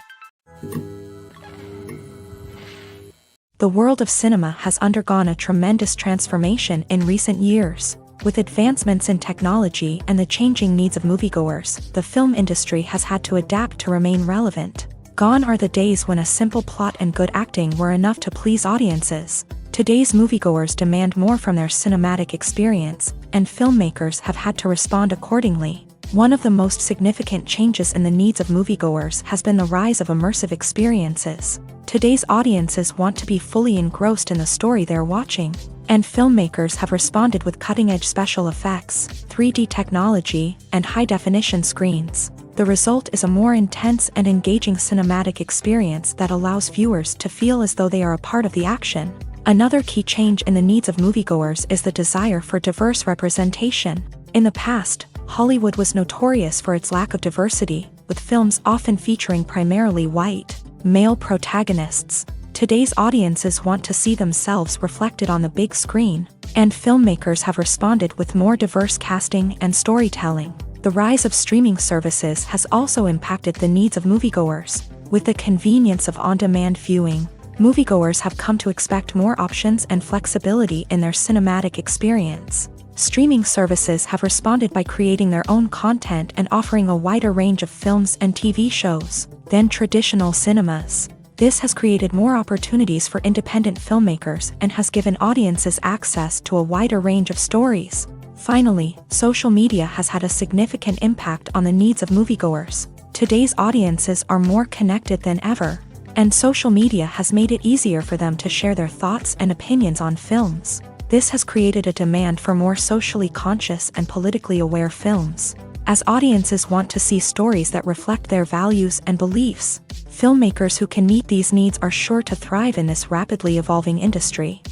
The world of cinema has undergone a tremendous transformation in recent years. With advancements in technology and the changing needs of moviegoers, the film industry has had to adapt to remain relevant. Gone are the days when a simple plot and good acting were enough to please audiences. Today's moviegoers demand more from their cinematic experience, and filmmakers have had to respond accordingly. One of the most significant changes in the needs of moviegoers has been the rise of immersive experiences. Today's audiences want to be fully engrossed in the story they're watching, and filmmakers have responded with cutting-edge special effects, 3D technology, and high-definition screens. The result is a more intense and engaging cinematic experience that allows viewers to feel as though they are a part of the action. Another key change in the needs of moviegoers is the desire for diverse representation. In the past, Hollywood was notorious for its lack of diversity, with films often featuring primarily white, male protagonists. Today's audiences want to see themselves reflected on the big screen, and filmmakers have responded with more diverse casting and storytelling. The rise of streaming services has also impacted the needs of moviegoers. With the convenience of on-demand viewing, moviegoers have come to expect more options and flexibility in their cinematic experience. Streaming services have responded by creating their own content and offering a wider range of films and TV shows than traditional cinemas. This has created more opportunities for independent filmmakers and has given audiences access to a wider range of stories. Finally, social media has had a significant impact on the needs of moviegoers. Today's audiences are more connected than ever, and social media has made it easier for them to share their thoughts and opinions on films. This has created a demand for more socially conscious and politically aware films. As audiences want to see stories that reflect their values and beliefs, filmmakers who can meet these needs are sure to thrive in this rapidly evolving industry.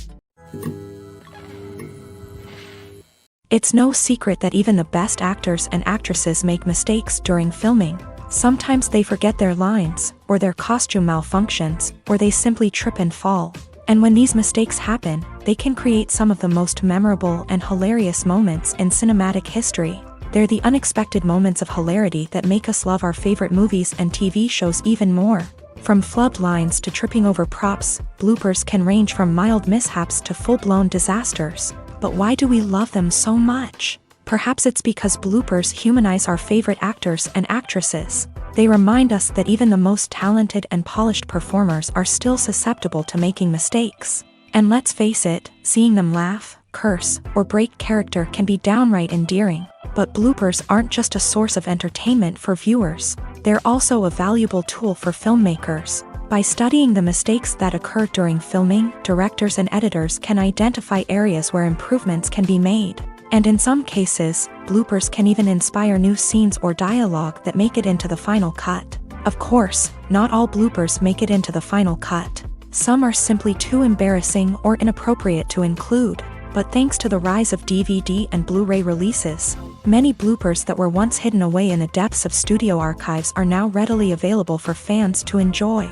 It's no secret that even the best actors and actresses make mistakes during filming. Sometimes they forget their lines, or their costume malfunctions, or they simply trip and fall. And when these mistakes happen, they can create some of the most memorable and hilarious moments in cinematic history. They're the unexpected moments of hilarity that make us love our favorite movies and TV shows even more. From flubbed lines to tripping over props, bloopers can range from mild mishaps to full-blown disasters. But why do we love them so much? Perhaps it's because bloopers humanize our favorite actors and actresses. They remind us that even the most talented and polished performers are still susceptible to making mistakes. And let's face it, seeing them laugh, curse, or break character can be downright endearing. But bloopers aren't just a source of entertainment for viewers. They're also a valuable tool for filmmakers. By studying the mistakes that occur during filming, directors and editors can identify areas where improvements can be made. And in some cases, bloopers can even inspire new scenes or dialogue that make it into the final cut. Of course, not all bloopers make it into the final cut. Some are simply too embarrassing or inappropriate to include. But thanks to the rise of DVD and Blu-ray releases, many bloopers that were once hidden away in the depths of studio archives are now readily available for fans to enjoy.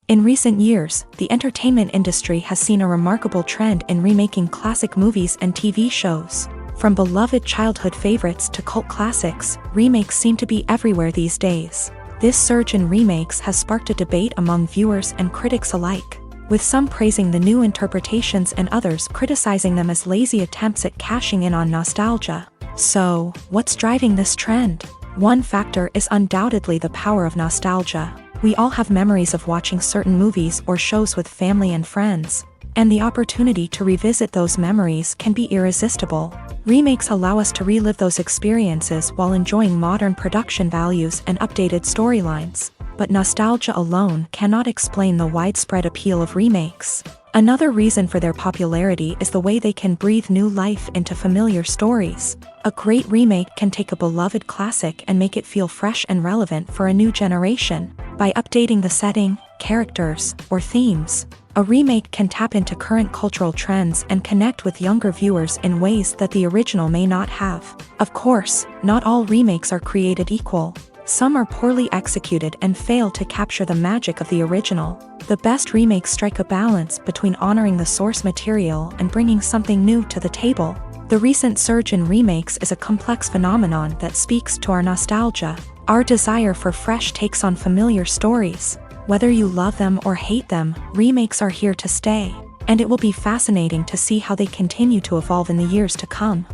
In recent years, the entertainment industry has seen a remarkable trend in remaking classic movies and TV shows. From beloved childhood favorites to cult classics, remakes seem to be everywhere these days. This surge in remakes has sparked a debate among viewers and critics alike, with some praising the new interpretations and others criticizing them as lazy attempts at cashing in on nostalgia. So, what's driving this trend? One factor is undoubtedly the power of nostalgia. We all have memories of watching certain movies or shows with family and friends, and the opportunity to revisit those memories can be irresistible. Remakes allow us to relive those experiences while enjoying modern production values and updated storylines. But nostalgia alone cannot explain the widespread appeal of remakes. Another reason for their popularity is the way they can breathe new life into familiar stories. A great remake can take a beloved classic and make it feel fresh and relevant for a new generation. By updating the setting, characters, or themes, a remake can tap into current cultural trends and connect with younger viewers in ways that the original may not have. Of course, not all remakes are created equal. Some are poorly executed and fail to capture the magic of the original. The best remakes strike a balance between honoring the source material and bringing something new to the table. The recent surge in remakes is a complex phenomenon that speaks to our nostalgia, our desire for fresh takes on familiar stories. Whether you love them or hate them, remakes are here to stay, and it will be fascinating to see how they continue to evolve in the years to come.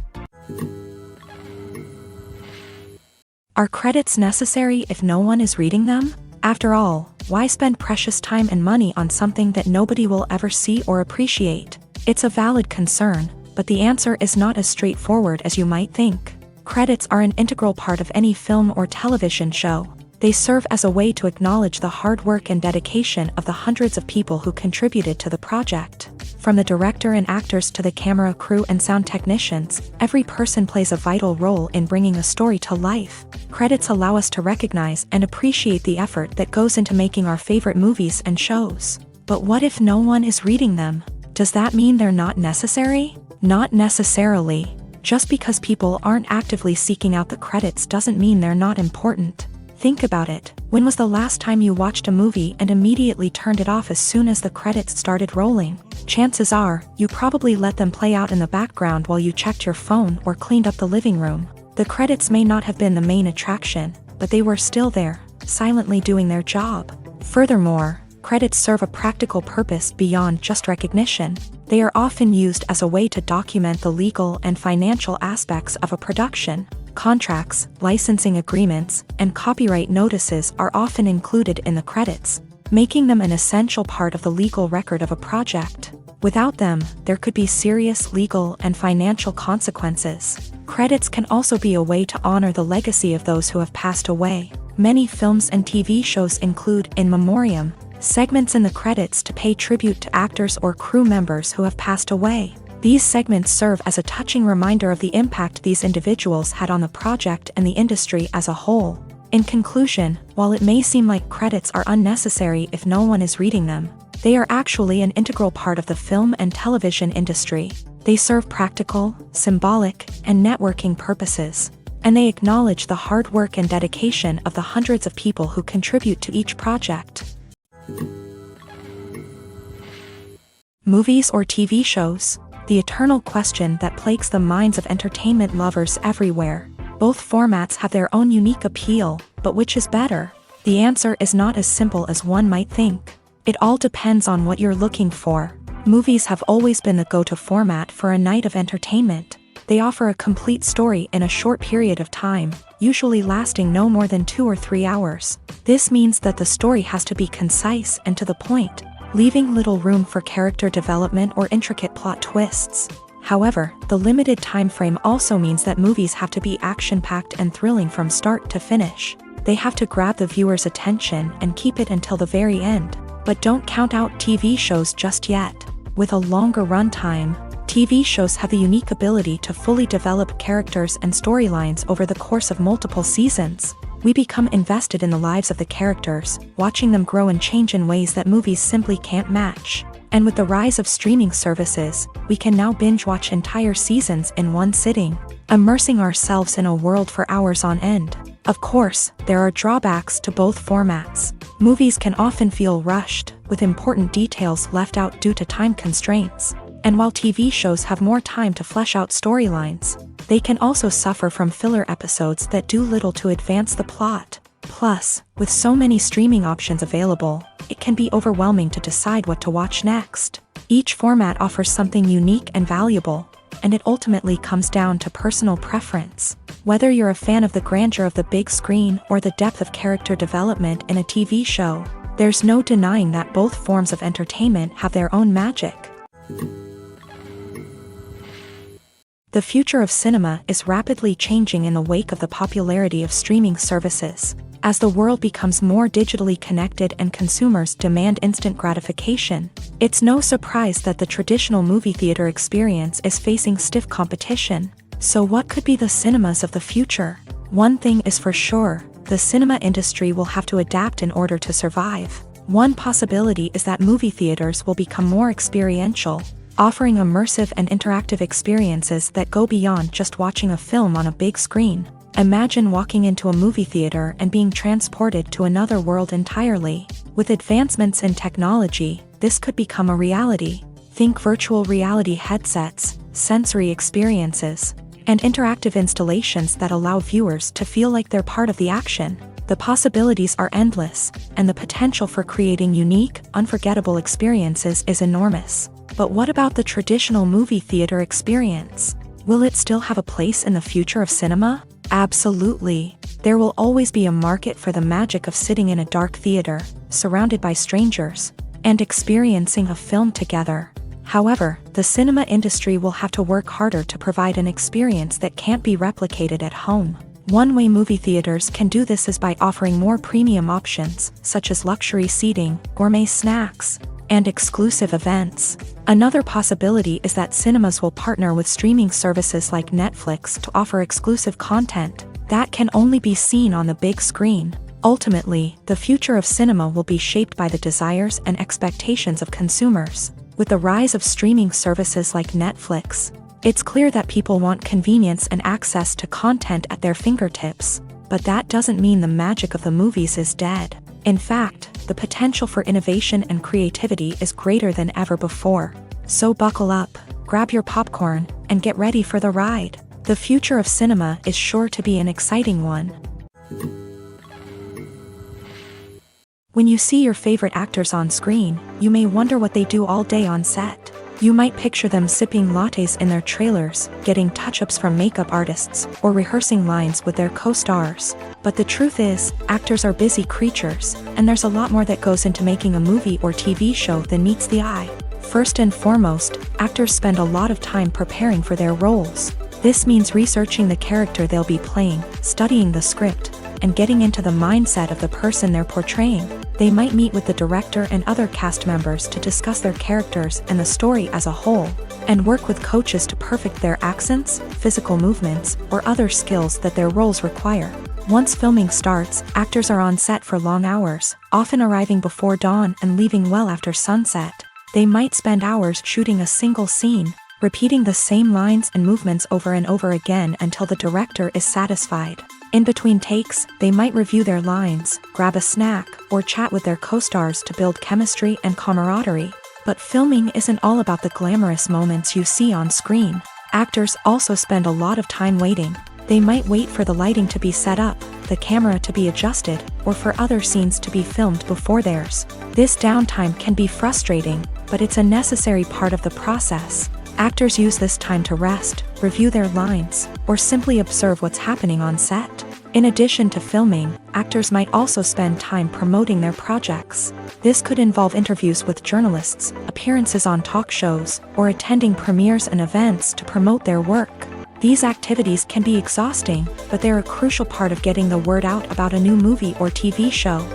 Are credits necessary if no one is reading them? After all, why spend precious time and money on something that nobody will ever see or appreciate? It's a valid concern, but the answer is not as straightforward as you might think. Credits are an integral part of any film or television show. They serve as a way to acknowledge the hard work and dedication of the hundreds of people who contributed to the project. From the director and actors to the camera crew and sound technicians, every person plays a vital role in bringing a story to life. Credits allow us to recognize and appreciate the effort that goes into making our favorite movies and shows. But what if no one is reading them? Does that mean they're not necessary? Not necessarily. Just because people aren't actively seeking out the credits doesn't mean they're not important. Think about it. When was the last time you watched a movie and immediately turned it off as soon as the credits started rolling? Chances are, you probably let them play out in the background while you checked your phone or cleaned up the living room. The credits may not have been the main attraction, but they were still there, silently doing their job. Furthermore, credits serve a practical purpose beyond just recognition. They are often used as a way to document the legal and financial aspects of a production. Contracts, licensing agreements, and copyright notices are often included in the credits, making them an essential part of the legal record of a project. Without them, there could be serious legal and financial consequences. Credits can also be a way to honor the legacy of those who have passed away. Many films and TV shows include in memoriam segments in the credits to pay tribute to actors or crew members who have passed away. These segments serve as a touching reminder of the impact these individuals had on the project and the industry as a whole. In conclusion, while it may seem like credits are unnecessary if no one is reading them, they are actually an integral part of the film and television industry. They serve practical, symbolic, and networking purposes, and they acknowledge the hard work and dedication of the hundreds of people who contribute to each project. Movies or TV shows? The eternal question that plagues the minds of entertainment lovers everywhere. Both formats have their own unique appeal, but which is better? The answer is not as simple as one might think. It all depends on what you're looking for. Movies have always been the go-to format for a night of entertainment. They offer a complete story in a short period of time, usually lasting no more than 2 or 3 hours. This means that the story has to be concise and to the point, leaving little room for character development or intricate plot twists. However, the limited time frame also means that movies have to be action-packed and thrilling from start to finish. They have to grab the viewer's attention and keep it until the very end. But don't count out TV shows just yet. With a longer runtime, TV shows have the unique ability to fully develop characters and storylines over the course of multiple seasons. We become invested in the lives of the characters, watching them grow and change in ways that movies simply can't match. And with the rise of streaming services, we can now binge-watch entire seasons in one sitting, immersing ourselves in a world for hours on end. Of course, there are drawbacks to both formats. Movies can often feel rushed, with important details left out due to time constraints. And while TV shows have more time to flesh out storylines, they can also suffer from filler episodes that do little to advance the plot. Plus, with so many streaming options available, it can be overwhelming to decide what to watch next. Each format offers something unique and valuable, and it ultimately comes down to personal preference. Whether you're a fan of the grandeur of the big screen or the depth of character development in a TV show, there's no denying that both forms of entertainment have their own magic. The future of cinema is rapidly changing in the wake of the popularity of streaming services. As the world becomes more digitally connected and consumers demand instant gratification, it's no surprise that the traditional movie theater experience is facing stiff competition. So what could be the cinemas of the future? One thing is for sure, the cinema industry will have to adapt in order to survive. One possibility is that movie theaters will become more experiential, offering immersive and interactive experiences that go beyond just watching a film on a big screen. Imagine walking into a movie theater and being transported to another world entirely. With advancements in technology, this could become a reality. Think virtual reality headsets, sensory experiences, and interactive installations that allow viewers to feel like they're part of the action. The possibilities are endless, and the potential for creating unique, unforgettable experiences is enormous. But what about the traditional movie theater experience? Will it still have a place in the future of cinema? Absolutely. There will always be a market for the magic of sitting in a dark theater, surrounded by strangers, and experiencing a film together. However, the cinema industry will have to work harder to provide an experience that can't be replicated at home. One way movie theaters can do this is by offering more premium options, such as luxury seating, gourmet snacks, and exclusive events. Another possibility is that cinemas will partner with streaming services like Netflix to offer exclusive content that can only be seen on the big screen. Ultimately, the future of cinema will be shaped by the desires and expectations of consumers. With the rise of streaming services like Netflix, It's clear that people want convenience and access to content at their fingertips, but that doesn't mean the magic of the movies is dead. In fact, the potential for innovation and creativity is greater than ever before. So buckle up, grab your popcorn, and get ready for the ride. The future of cinema is sure to be an exciting one. When you see your favorite actors on screen, you may wonder what they do all day on set. You might picture them sipping lattes in their trailers, getting touch-ups from makeup artists, or rehearsing lines with their co-stars. But the truth is, actors are busy creatures, and there's a lot more that goes into making a movie or TV show than meets the eye. First and foremost, actors spend a lot of time preparing for their roles. This means researching the character they'll be playing, studying the script, and getting into the mindset of the person they're portraying. They might meet with the director and other cast members to discuss their characters and the story as a whole, and work with coaches to perfect their accents, physical movements, or other skills that their roles require. Once filming starts, actors are on set for long hours, often arriving before dawn and leaving well after sunset. They might spend hours shooting a single scene, repeating the same lines and movements over and over again until the director is satisfied. In between takes, they might review their lines, grab a snack, or chat with their co-stars to build chemistry and camaraderie. But filming isn't all about the glamorous moments you see on screen. Actors also spend a lot of time waiting. They might wait for the lighting to be set up, the camera to be adjusted, or for other scenes to be filmed before theirs. This downtime can be frustrating, but it's a necessary part of the process. Actors use this time to rest, review their lines, or simply observe what's happening on set. In addition to filming, actors might also spend time promoting their projects. This could involve interviews with journalists, appearances on talk shows, or attending premieres and events to promote their work. These activities can be exhausting, but they're a crucial part of getting the word out about a new movie or TV show.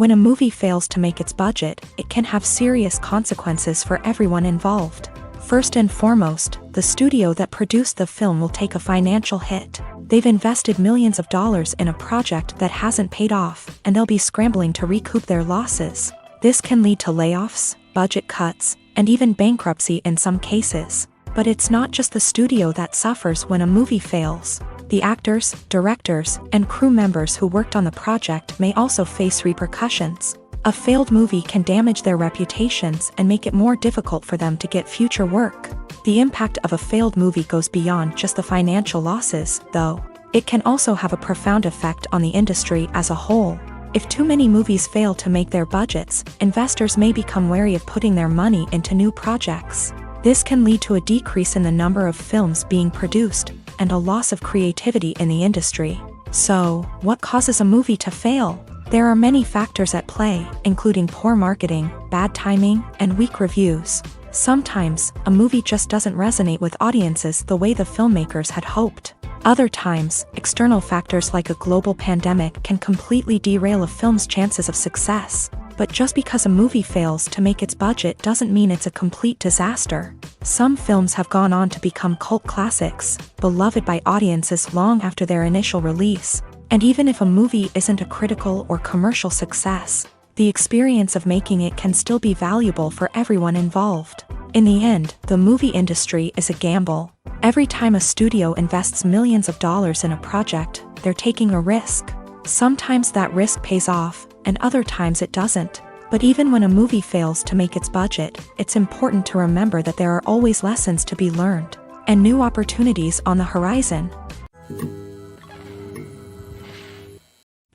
When a movie fails to make its budget, it can have serious consequences for everyone involved. First and foremost, the studio that produced the film will take a financial hit. They've invested millions of dollars in a project that hasn't paid off, and they'll be scrambling to recoup their losses. This can lead to layoffs, budget cuts, and even bankruptcy in some cases. But it's not just the studio that suffers when a movie fails. The actors, directors, and crew members who worked on the project may also face repercussions. A failed movie can damage their reputations and make it more difficult for them to get future work. The impact of a failed movie goes beyond just the financial losses, though. It can also have a profound effect on the industry as a whole. If too many movies fail to make their budgets, investors may become wary of putting their money into new projects. This can lead to a decrease in the number of films being produced, and a loss of creativity in the industry. So, what causes a movie to fail? There are many factors at play, including poor marketing, bad timing, and weak reviews. Sometimes, a movie just doesn't resonate with audiences the way the filmmakers had hoped. Other times, external factors like a global pandemic can completely derail a film's chances of success. But just because a movie fails to make its budget doesn't mean it's a complete disaster. Some films have gone on to become cult classics, beloved by audiences long after their initial release. And even if a movie isn't a critical or commercial success, the experience of making it can still be valuable for everyone involved. In the end, the movie industry is a gamble. Every time a studio invests millions of dollars in a project, they're taking a risk. Sometimes that risk pays off, and other times it doesn't. But even when a movie fails to make its budget, it's important to remember that there are always lessons to be learned, and new opportunities on the horizon.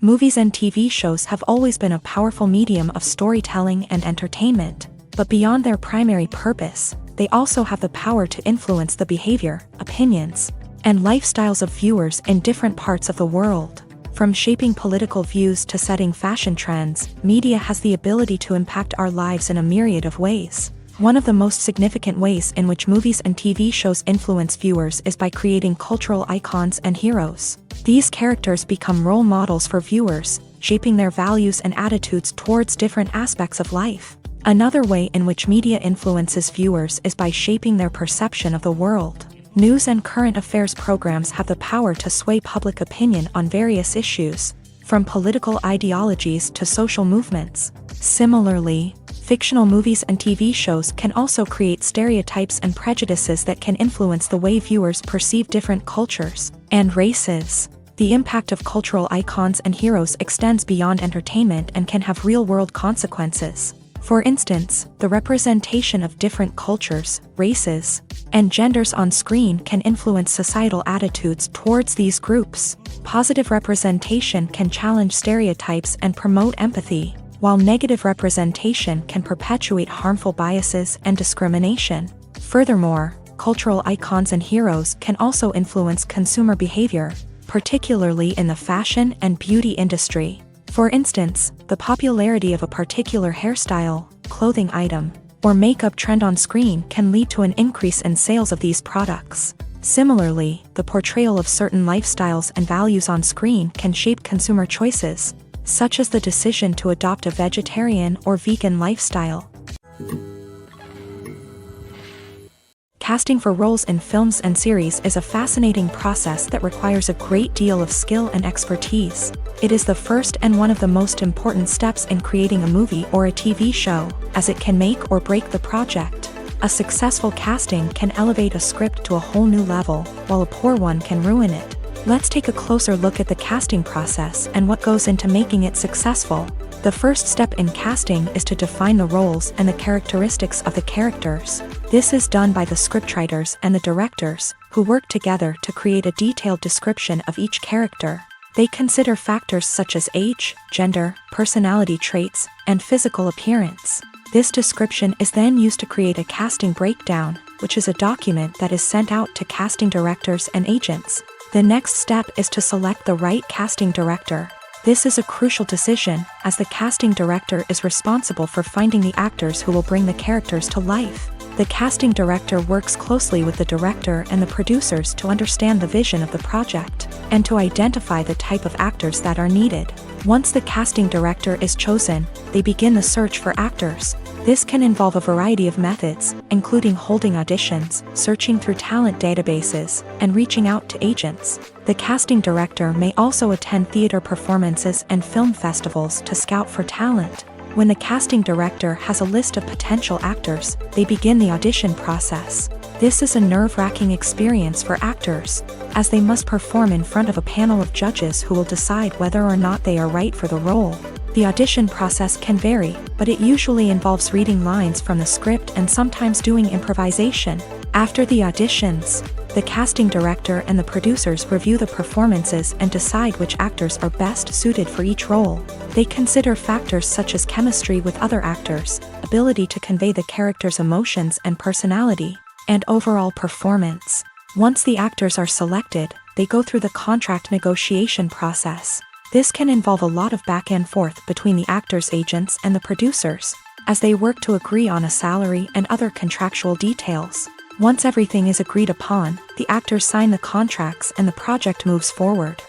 Movies and TV shows have always been a powerful medium of storytelling and entertainment, but beyond their primary purpose, they also have the power to influence the behavior, opinions, and lifestyles of viewers in different parts of the world. From shaping political views to setting fashion trends, media has the ability to impact our lives in a myriad of ways. One of the most significant ways in which movies and TV shows influence viewers is by creating cultural icons and heroes. These characters become role models for viewers, shaping their values and attitudes towards different aspects of life. Another way in which media influences viewers is by shaping their perception of the world. News and current affairs programs have the power to sway public opinion on various issues, from political ideologies to social movements. Similarly, Fictional movies and TV shows can also create stereotypes and prejudices that can influence the way viewers perceive different cultures and races. The impact of cultural icons and heroes extends beyond entertainment and can have real-world consequences. For instance, the representation of different cultures, races, and genders on screen can influence societal attitudes towards these groups. Positive representation can challenge stereotypes and promote empathy, while negative representation can perpetuate harmful biases and discrimination. Furthermore, cultural icons and heroes can also influence consumer behavior, particularly in the fashion and beauty industry. For instance, the popularity of a particular hairstyle, clothing item, or makeup trend on screen can lead to an increase in sales of these products. Similarly, the portrayal of certain lifestyles and values on screen can shape consumer choices, such as the decision to adopt a vegetarian or vegan lifestyle. Casting for roles in films and series is a fascinating process that requires a great deal of skill and expertise. It is the first and one of the most important steps in creating a movie or a TV show, as it can make or break the project. A successful casting can elevate a script to a whole new level, while a poor one can ruin it. Let's take a closer look at the casting process and what goes into making it successful. The first step in casting is to define the roles and the characteristics of the characters. This is done by the scriptwriters and the directors, who work together to create a detailed description of each character. They consider factors such as age, gender, personality traits, and physical appearance. This description is then used to create a casting breakdown, which is a document that is sent out to casting directors and agents. The next step is to select the right casting director. This is a crucial decision, as the casting director is responsible for finding the actors who will bring the characters to life. The casting director works closely with the director and the producers to understand the vision of the project, and to identify the type of actors that are needed. Once the casting director is chosen, they begin the search for actors. This can involve a variety of methods, including holding auditions, searching through talent databases, and reaching out to agents. The casting director may also attend theater performances and film festivals to scout for talent. When the casting director has a list of potential actors, they begin the audition process. This is a nerve-wracking experience for actors, as they must perform in front of a panel of judges who will decide whether or not they are right for the role. The audition process can vary, but it usually involves reading lines from the script and sometimes doing improvisation. After the auditions, the casting director and the producers review the performances and decide which actors are best suited for each role. They consider factors such as chemistry with other actors, ability to convey the character's emotions and personality, and overall performance. Once the actors are selected, they go through the contract negotiation process. This can involve a lot of back and forth between the actors' agents and the producers, as they work to agree on a salary and other contractual details. Once everything is agreed upon, the actors sign the contracts and the project moves forward.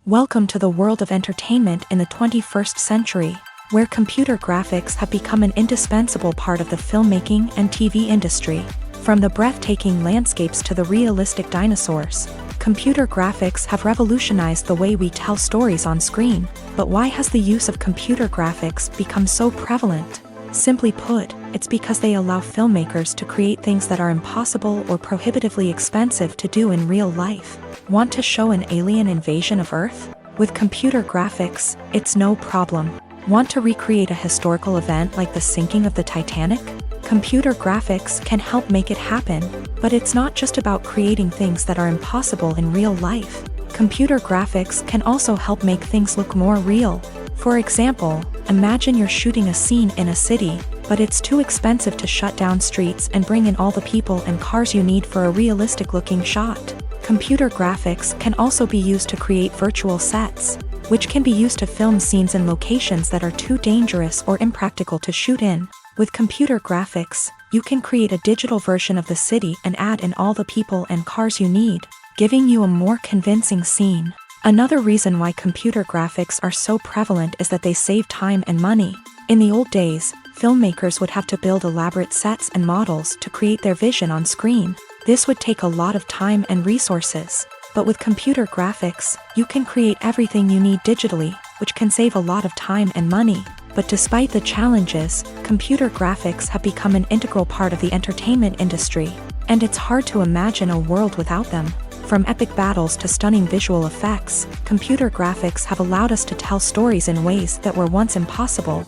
Welcome to the world of entertainment in the 21st century, where computer graphics have become an indispensable part of the filmmaking and TV industry. From the breathtaking landscapes to the realistic dinosaurs, computer graphics have revolutionized the way we tell stories on screen. But why has the use of computer graphics become so prevalent? Simply put, it's because they allow filmmakers to create things that are impossible or prohibitively expensive to do in real life. Want to show an alien invasion of Earth? With computer graphics, it's no problem. Want to recreate a historical event like the sinking of the Titanic? Computer graphics can help make it happen, but it's not just about creating things that are impossible in real life. Computer graphics can also help make things look more real. For example, imagine you're shooting a scene in a city, but it's too expensive to shut down streets and bring in all the people and cars you need for a realistic-looking shot. Computer graphics can also be used to create virtual sets, which can be used to film scenes in locations that are too dangerous or impractical to shoot in. With computer graphics, you can create a digital version of the city and add in all the people and cars you need, giving you a more convincing scene. Another reason why computer graphics are so prevalent is that they save time and money. In the old days, filmmakers would have to build elaborate sets and models to create their vision on screen. This would take a lot of time and resources. But with computer graphics, you can create everything you need digitally, which can save a lot of time and money. But despite the challenges, computer graphics have become an integral part of the entertainment industry, and it's hard to imagine a world without them. From epic battles to stunning visual effects, computer graphics have allowed us to tell stories in ways that were once impossible.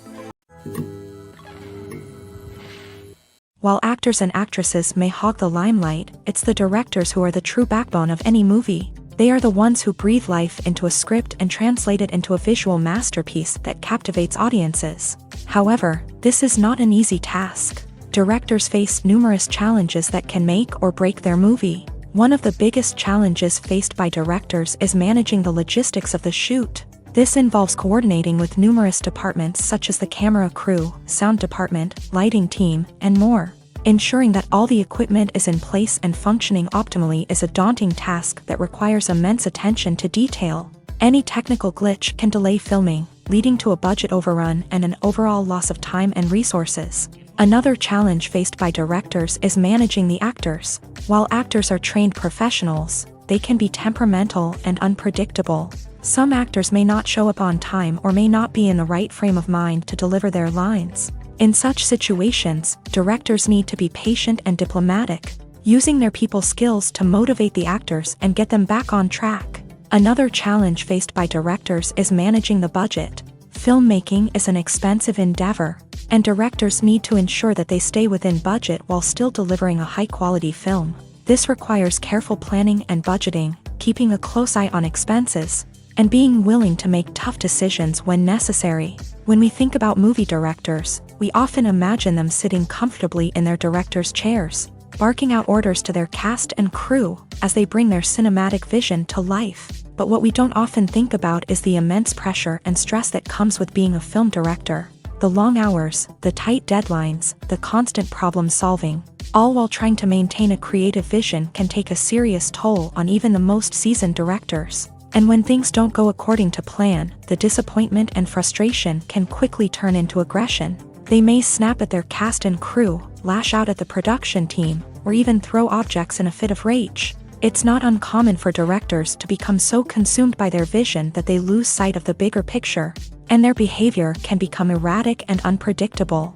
While actors and actresses may hog the limelight, it's the directors who are the true backbone of any movie. They are the ones who breathe life into a script and translate it into a visual masterpiece that captivates audiences. However, this is not an easy task. Directors face numerous challenges that can make or break their movie. One of the biggest challenges faced by directors is managing the logistics of the shoot. This involves coordinating with numerous departments such as the camera crew, sound department, lighting team, and more. Ensuring that all the equipment is in place and functioning optimally is a daunting task that requires immense attention to detail. Any technical glitch can delay filming, leading to a budget overrun and an overall loss of time and resources. Another challenge faced by directors is managing the actors. While actors are trained professionals, they can be temperamental and unpredictable. Some actors may not show up on time or may not be in the right frame of mind to deliver their lines. In such situations, directors need to be patient and diplomatic, using their people skills to motivate the actors and get them back on track. Another challenge faced by directors is managing the budget. Filmmaking is an expensive endeavor, and directors need to ensure that they stay within budget while still delivering a high-quality film. This requires careful planning and budgeting, keeping a close eye on expenses, and being willing to make tough decisions when necessary. When we think about movie directors, we often imagine them sitting comfortably in their director's chairs, barking out orders to their cast and crew as they bring their cinematic vision to life. But what we don't often think about is the immense pressure and stress that comes with being a film director. The long hours, the tight deadlines, the constant problem solving, all while trying to maintain a creative vision can take a serious toll on even the most seasoned directors. And when things don't go according to plan, the disappointment and frustration can quickly turn into aggression. They may snap at their cast and crew, lash out at the production team, or even throw objects in a fit of rage. It's not uncommon for directors to become so consumed by their vision that they lose sight of the bigger picture, and their behavior can become erratic and unpredictable.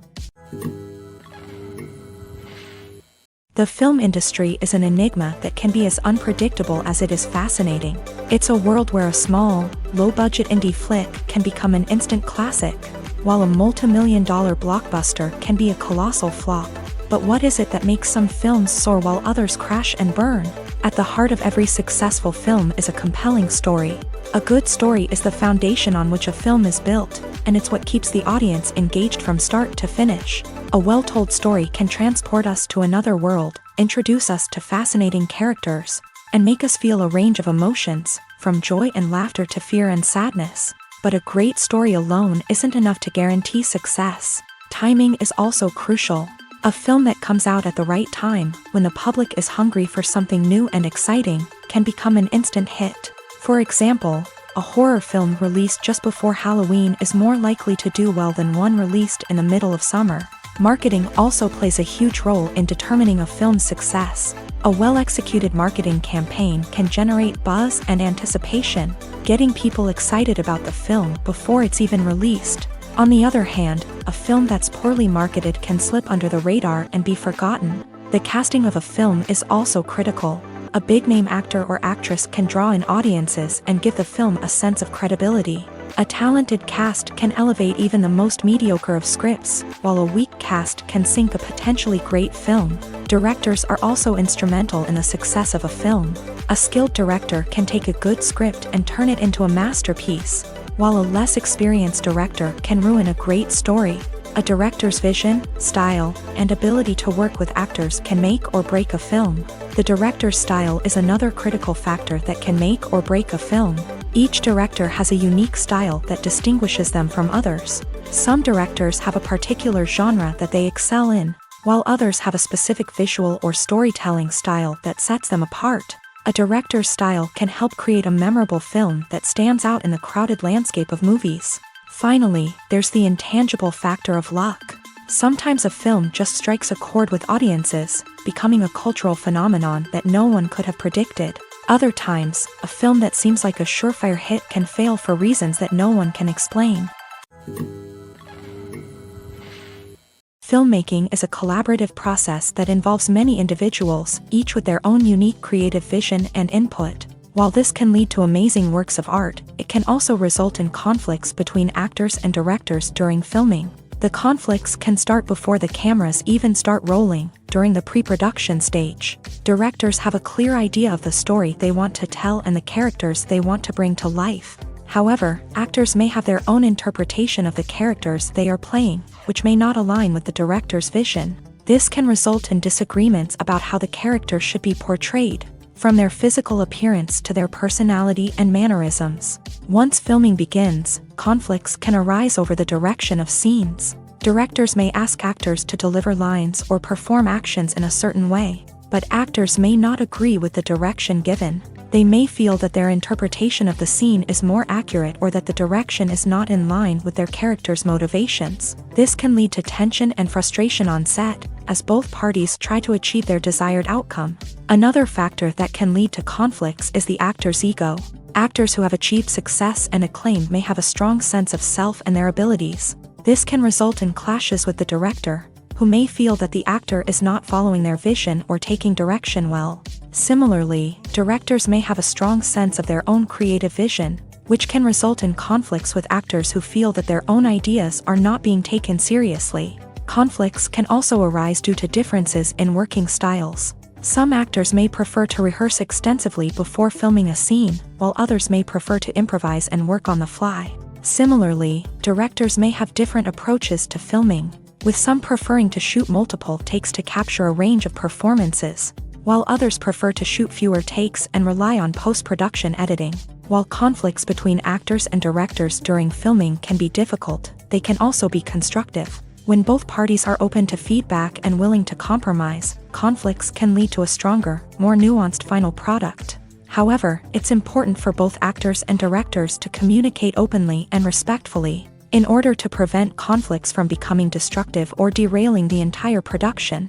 The film industry is an enigma that can be as unpredictable as it is fascinating. It's a world where a small, low-budget indie flick can become an instant classic, while a multi-million-dollar blockbuster can be a colossal flop. But what is it that makes some films soar while others crash and burn? At the heart of every successful film is a compelling story. A good story is the foundation on which a film is built, and it's what keeps the audience engaged from start to finish. A well-told story can transport us to another world, introduce us to fascinating characters, and make us feel a range of emotions, from joy and laughter to fear and sadness. But a great story alone isn't enough to guarantee success. Timing is also crucial. A film that comes out at the right time, when the public is hungry for something new and exciting, can become an instant hit. For example, a horror film released just before Halloween is more likely to do well than one released in the middle of summer. Marketing also plays a huge role in determining a film's success. A well-executed marketing campaign can generate buzz and anticipation, getting people excited about the film before it's even released. On the other hand, a film that's poorly marketed can slip under the radar and be forgotten. The casting of a film is also critical. A big-name actor or actress can draw in audiences and give the film a sense of credibility. A talented cast can elevate even the most mediocre of scripts, while a weak cast can sink a potentially great film. Directors are also instrumental in the success of a film. A skilled director can take a good script and turn it into a masterpiece, while a less experienced director can ruin a great story. A director's vision, style, and ability to work with actors can make or break a film. The director's style is another critical factor that can make or break a film. Each director has a unique style that distinguishes them from others. Some directors have a particular genre that they excel in, while others have a specific visual or storytelling style that sets them apart. A director's style can help create a memorable film that stands out in the crowded landscape of movies. Finally, there's the intangible factor of luck. Sometimes a film just strikes a chord with audiences, becoming a cultural phenomenon that no one could have predicted. Other times, a film that seems like a surefire hit can fail for reasons that no one can explain. Filmmaking is a collaborative process that involves many individuals, each with their own unique creative vision and input. While this can lead to amazing works of art, it can also result in conflicts between actors and directors during filming. The conflicts can start before the cameras even start rolling, during the pre-production stage. Directors have a clear idea of the story they want to tell and the characters they want to bring to life. However, actors may have their own interpretation of the characters they are playing, which may not align with the director's vision. This can result in disagreements about how the character should be portrayed, from their physical appearance to their personality and mannerisms. Once filming begins, conflicts can arise over the direction of scenes. Directors may ask actors to deliver lines or perform actions in a certain way, but actors may not agree with the direction given. They may feel that their interpretation of the scene is more accurate or that the direction is not in line with their character's motivations. This can lead to tension and frustration on set, as both parties try to achieve their desired outcome. Another factor that can lead to conflicts is the actor's ego. Actors who have achieved success and acclaim may have a strong sense of self and their abilities. This can result in clashes with the director, who may feel that the actor is not following their vision or taking direction well. Similarly, directors may have a strong sense of their own creative vision, which can result in conflicts with actors who feel that their own ideas are not being taken seriously. Conflicts can also arise due to differences in working styles. Some actors may prefer to rehearse extensively before filming a scene, while others may prefer to improvise and work on the fly. Similarly, directors may have different approaches to filming, with some preferring to shoot multiple takes to capture a range of performances, while others prefer to shoot fewer takes and rely on post-production editing. While conflicts between actors and directors during filming can be difficult, they can also be constructive. When both parties are open to feedback and willing to compromise, conflicts can lead to a stronger, more nuanced final product. However, it's important for both actors and directors to communicate openly and respectfully, in order to prevent conflicts from becoming destructive or derailing the entire production.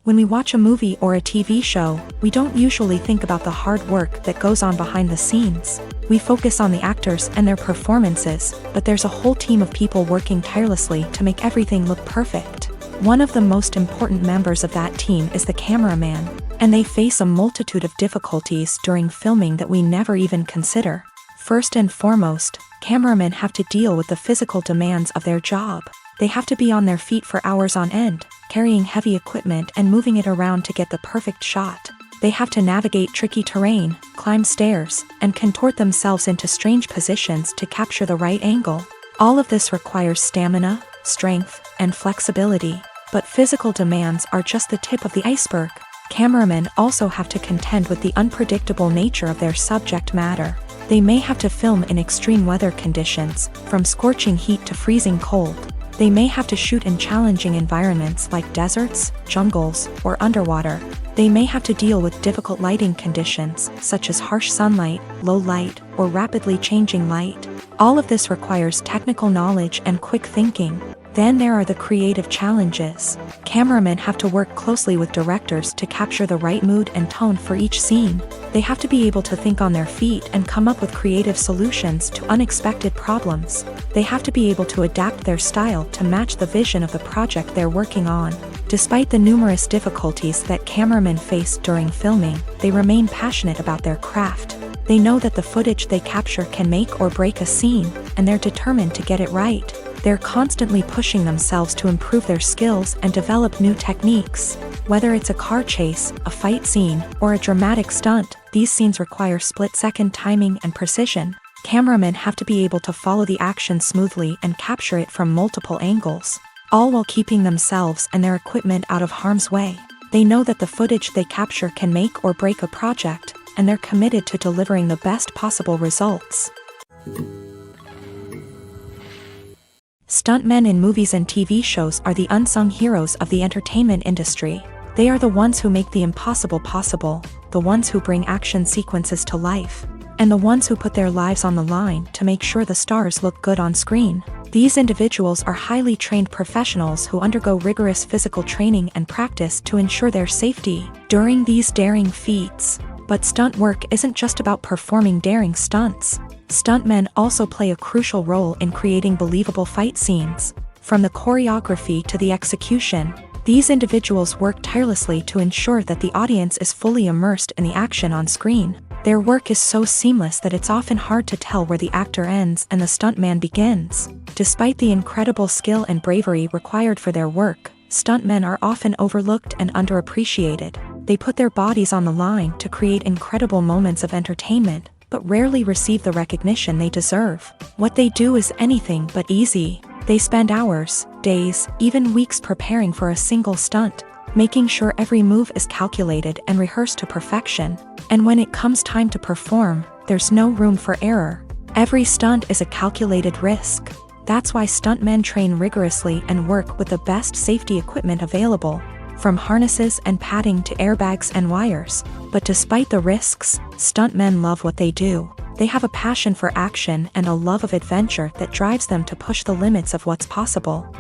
When we watch a movie or a TV show, we don't usually think about the hard work that goes on behind the scenes. We focus on the actors and their performances, but there's a whole team of people working tirelessly to make everything look perfect. One of the most important members of that team is the cameraman, and they face a multitude of difficulties during filming that we never even consider. First and foremost, cameramen have to deal with the physical demands of their job. They have to be on their feet for hours on end, carrying heavy equipment and moving it around to get the perfect shot. They have to navigate tricky terrain, climb stairs, and contort themselves into strange positions to capture the right angle. All of this requires stamina, strength, and flexibility. But physical demands are just the tip of the iceberg. Cameramen also have to contend with the unpredictable nature of their subject matter. They may have to film in extreme weather conditions, from scorching heat to freezing cold. They may have to shoot in challenging environments like deserts, jungles, or underwater. They may have to deal with difficult lighting conditions, such as harsh sunlight, low light, or rapidly changing light. All of this requires technical knowledge and quick thinking. Then there are the creative challenges. Cameramen have to work closely with directors to capture the right mood and tone for each scene. They have to be able to think on their feet and come up with creative solutions to unexpected problems. They have to be able to adapt their style to match the vision of the project they're working on. Despite the numerous difficulties that cameramen face during filming, they remain passionate about their craft. They know that the footage they capture can make or break a scene, and they're determined to get it right. They're constantly pushing themselves to improve their skills and develop new techniques. Whether it's a car chase, a fight scene, or a dramatic stunt, these scenes require split-second timing and precision. Cameramen have to be able to follow the action smoothly and capture it from multiple angles, all while keeping themselves and their equipment out of harm's way. They know that the footage they capture can make or break a project, and they're committed to delivering the best possible results. Stuntmen in movies and TV shows are the unsung heroes of the entertainment industry. They are the ones who make the impossible possible, the ones who bring action sequences to life, and the ones who put their lives on the line to make sure the stars look good on screen. These individuals are highly trained professionals who undergo rigorous physical training and practice to ensure their safety during these daring feats. But stunt work isn't just about performing daring stunts. Stuntmen also play a crucial role in creating believable fight scenes. From the choreography to the execution, these individuals work tirelessly to ensure that the audience is fully immersed in the action on screen. Their work is so seamless that it's often hard to tell where the actor ends and the stuntman begins. Despite the incredible skill and bravery required for their work, stuntmen are often overlooked and underappreciated. They put their bodies on the line to create incredible moments of entertainment, but rarely receive the recognition they deserve. What they do is anything but easy. They spend hours, days, even weeks preparing for a single stunt, making sure every move is calculated and rehearsed to perfection. And when it comes time to perform, there's no room for error. Every stunt is a calculated risk. That's why stuntmen train rigorously and work with the best safety equipment available, from harnesses and padding to airbags and wires. But despite the risks, stuntmen love what they do. They have a passion for action and a love of adventure that drives them to push the limits of what's possible.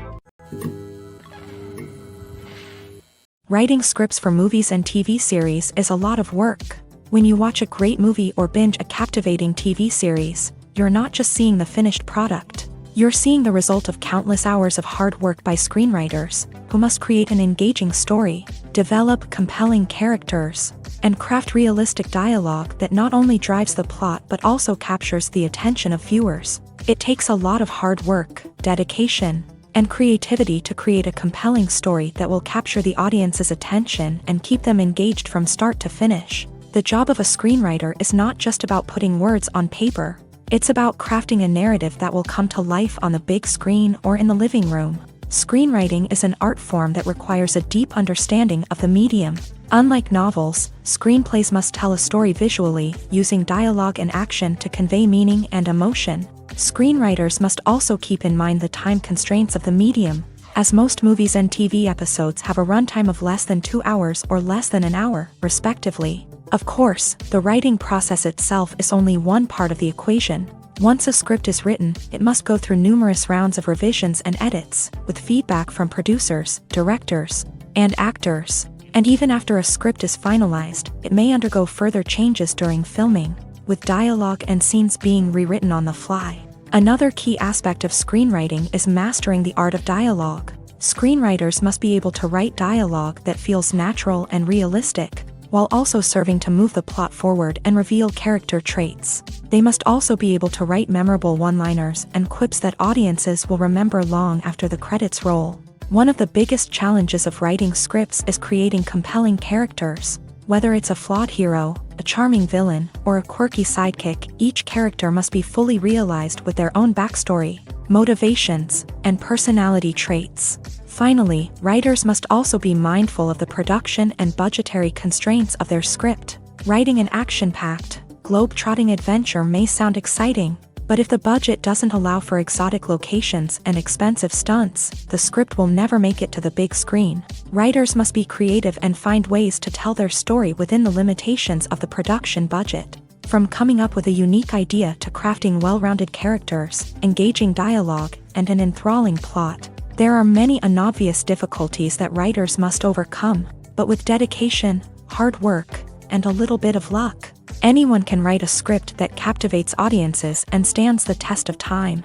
Writing scripts for movies and TV series is a lot of work. When you watch a great movie or binge a captivating TV series, you're not just seeing the finished product. You're seeing the result of countless hours of hard work by screenwriters, who must create an engaging story, develop compelling characters, and craft realistic dialogue that not only drives the plot but also captures the attention of viewers. It takes a lot of hard work, dedication, and creativity to create a compelling story that will capture the audience's attention and keep them engaged from start to finish. The job of a screenwriter is not just about putting words on paper. It's about crafting a narrative that will come to life on the big screen or in the living room. Screenwriting is an art form that requires a deep understanding of the medium. Unlike novels, screenplays must tell a story visually, using dialogue and action to convey meaning and emotion. Screenwriters must also keep in mind the time constraints of the medium, as most movies and TV episodes have a runtime of less than 2 hours or less than an hour, respectively. Of course, the writing process itself is only one part of the equation. Once a script is written, it must go through numerous rounds of revisions and edits, with feedback from producers, directors, and actors. And even after a script is finalized, it may undergo further changes during filming, with dialogue and scenes being rewritten on the fly. Another key aspect of screenwriting is mastering the art of dialogue. Screenwriters must be able to write dialogue that feels natural and realistic, while also serving to move the plot forward and reveal character traits. They must also be able to write memorable one-liners and quips that audiences will remember long after the credits roll. One of the biggest challenges of writing scripts is creating compelling characters. Whether it's a flawed hero, a charming villain, or a quirky sidekick, each character must be fully realized with their own backstory, motivations, and personality traits. Finally, writers must also be mindful of the production and budgetary constraints of their script. Writing an action-packed, globe-trotting adventure may sound exciting, but if the budget doesn't allow for exotic locations and expensive stunts, the script will never make it to the big screen. Writers must be creative and find ways to tell their story within the limitations of the production budget. From coming up with a unique idea to crafting well-rounded characters, engaging dialogue, and an enthralling plot, there are many unobvious difficulties that writers must overcome, but with dedication, hard work, and a little bit of luck, anyone can write a script that captivates audiences and stands the test of time.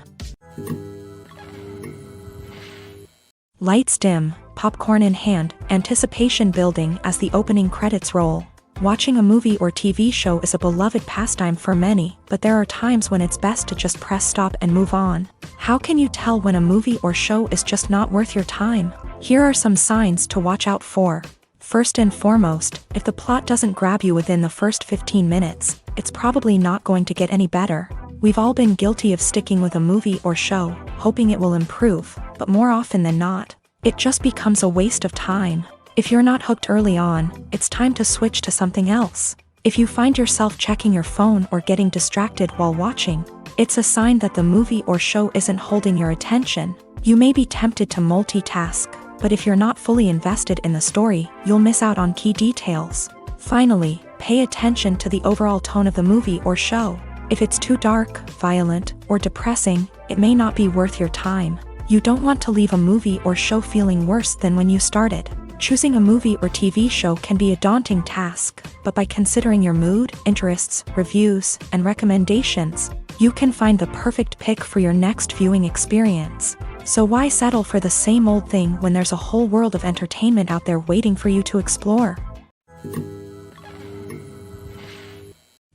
Lights dim, popcorn in hand, anticipation building as the opening credits roll. Watching a movie or TV show is a beloved pastime for many, but there are times when it's best to just press stop and move on. How can you tell when a movie or show is just not worth your time? Here are some signs to watch out for. First and foremost, if the plot doesn't grab you within the first 15 minutes, it's probably not going to get any better. We've all been guilty of sticking with a movie or show, hoping it will improve, but more often than not, it just becomes a waste of time. If you're not hooked early on, it's time to switch to something else. If you find yourself checking your phone or getting distracted while watching, it's a sign that the movie or show isn't holding your attention. You may be tempted to multitask, but if you're not fully invested in the story, you'll miss out on key details. Finally, pay attention to the overall tone of the movie or show. If it's too dark, violent, or depressing, it may not be worth your time. You don't want to leave a movie or show feeling worse than when you started. Choosing a movie or TV show can be a daunting task, but by considering your mood, interests, reviews, and recommendations, you can find the perfect pick for your next viewing experience. So why settle for the same old thing when there's a whole world of entertainment out there waiting for you to explore?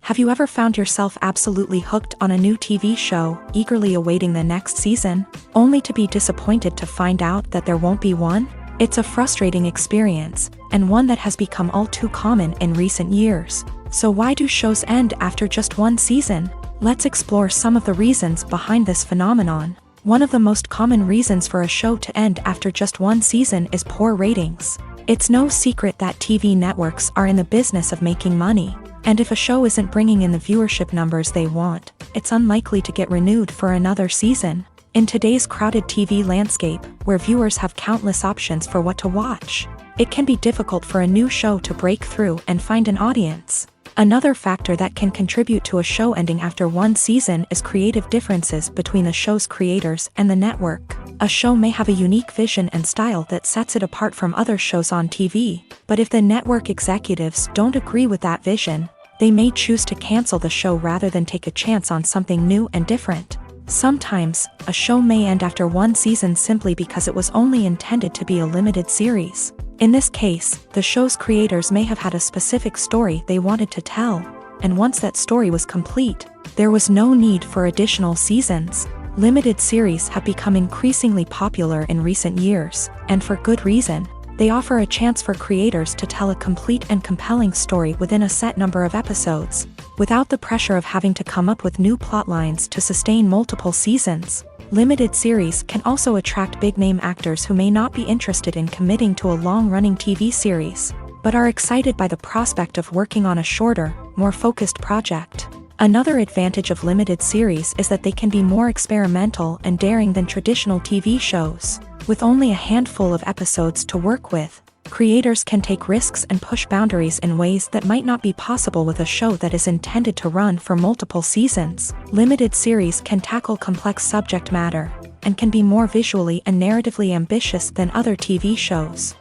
Have you ever found yourself absolutely hooked on a new TV show, eagerly awaiting the next season, only to be disappointed to find out that there won't be one? It's a frustrating experience, and one that has become all too common in recent years. So why do shows end after just one season? Let's explore some of the reasons behind this phenomenon. One of the most common reasons for a show to end after just one season is poor ratings. It's no secret that TV networks are in the business of making money, and if a show isn't bringing in the viewership numbers they want, it's unlikely to get renewed for another season. In today's crowded TV landscape, where viewers have countless options for what to watch, it can be difficult for a new show to break through and find an audience. Another factor that can contribute to a show ending after one season is creative differences between the show's creators and the network. A show may have a unique vision and style that sets it apart from other shows on TV, but if the network executives don't agree with that vision, they may choose to cancel the show rather than take a chance on something new and different. Sometimes, a show may end after one season simply because it was only intended to be a limited series. In this case, the show's creators may have had a specific story they wanted to tell, and once that story was complete, there was no need for additional seasons. Limited series have become increasingly popular in recent years, and for good reason. They offer a chance for creators to tell a complete and compelling story within a set number of episodes, without the pressure of having to come up with new plot lines to sustain multiple seasons. Limited series can also attract big-name actors who may not be interested in committing to a long-running TV series, but are excited by the prospect of working on a shorter, more focused project. Another advantage of limited series is that they can be more experimental and daring than traditional TV shows. With only a handful of episodes to work with, creators can take risks and push boundaries in ways that might not be possible with a show that is intended to run for multiple seasons. Limited series can tackle complex subject matter, and can be more visually and narratively ambitious than other TV shows.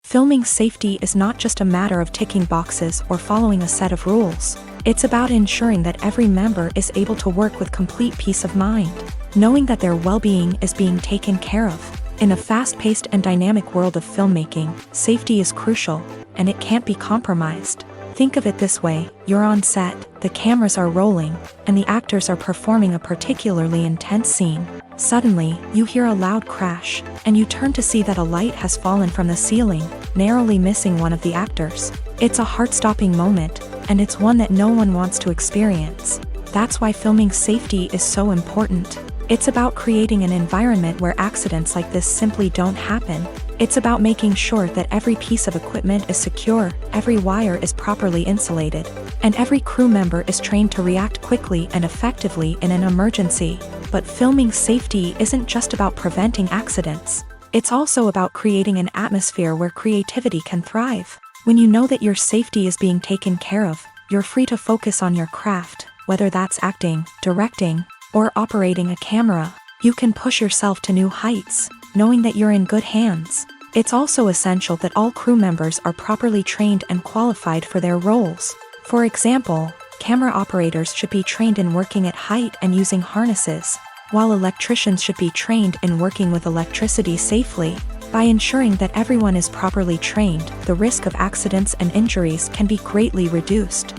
Filming safety is not just a matter of ticking boxes or following a set of rules. It's about ensuring that every member is able to work with complete peace of mind, knowing that their well-being is being taken care of. In a fast-paced and dynamic world of filmmaking, safety is crucial, and it can't be compromised. Think of it this way: you're on set, the cameras are rolling, and the actors are performing a particularly intense scene. Suddenly, you hear a loud crash, and you turn to see that a light has fallen from the ceiling, narrowly missing one of the actors. It's a heart-stopping moment, and it's one that no one wants to experience. That's why filming safety is so important. It's about creating an environment where accidents like this simply don't happen. It's about making sure that every piece of equipment is secure, every wire is properly insulated, and every crew member is trained to react quickly and effectively in an emergency. But filming safety isn't just about preventing accidents. It's also about creating an atmosphere where creativity can thrive. When you know that your safety is being taken care of, you're free to focus on your craft, whether that's acting, directing, or operating a camera. You can push yourself to new heights, knowing that you're in good hands. It's also essential that all crew members are properly trained and qualified for their roles. For example, camera operators should be trained in working at height and using harnesses, while electricians should be trained in working with electricity safely. By ensuring that everyone is properly trained, the risk of accidents and injuries can be greatly reduced.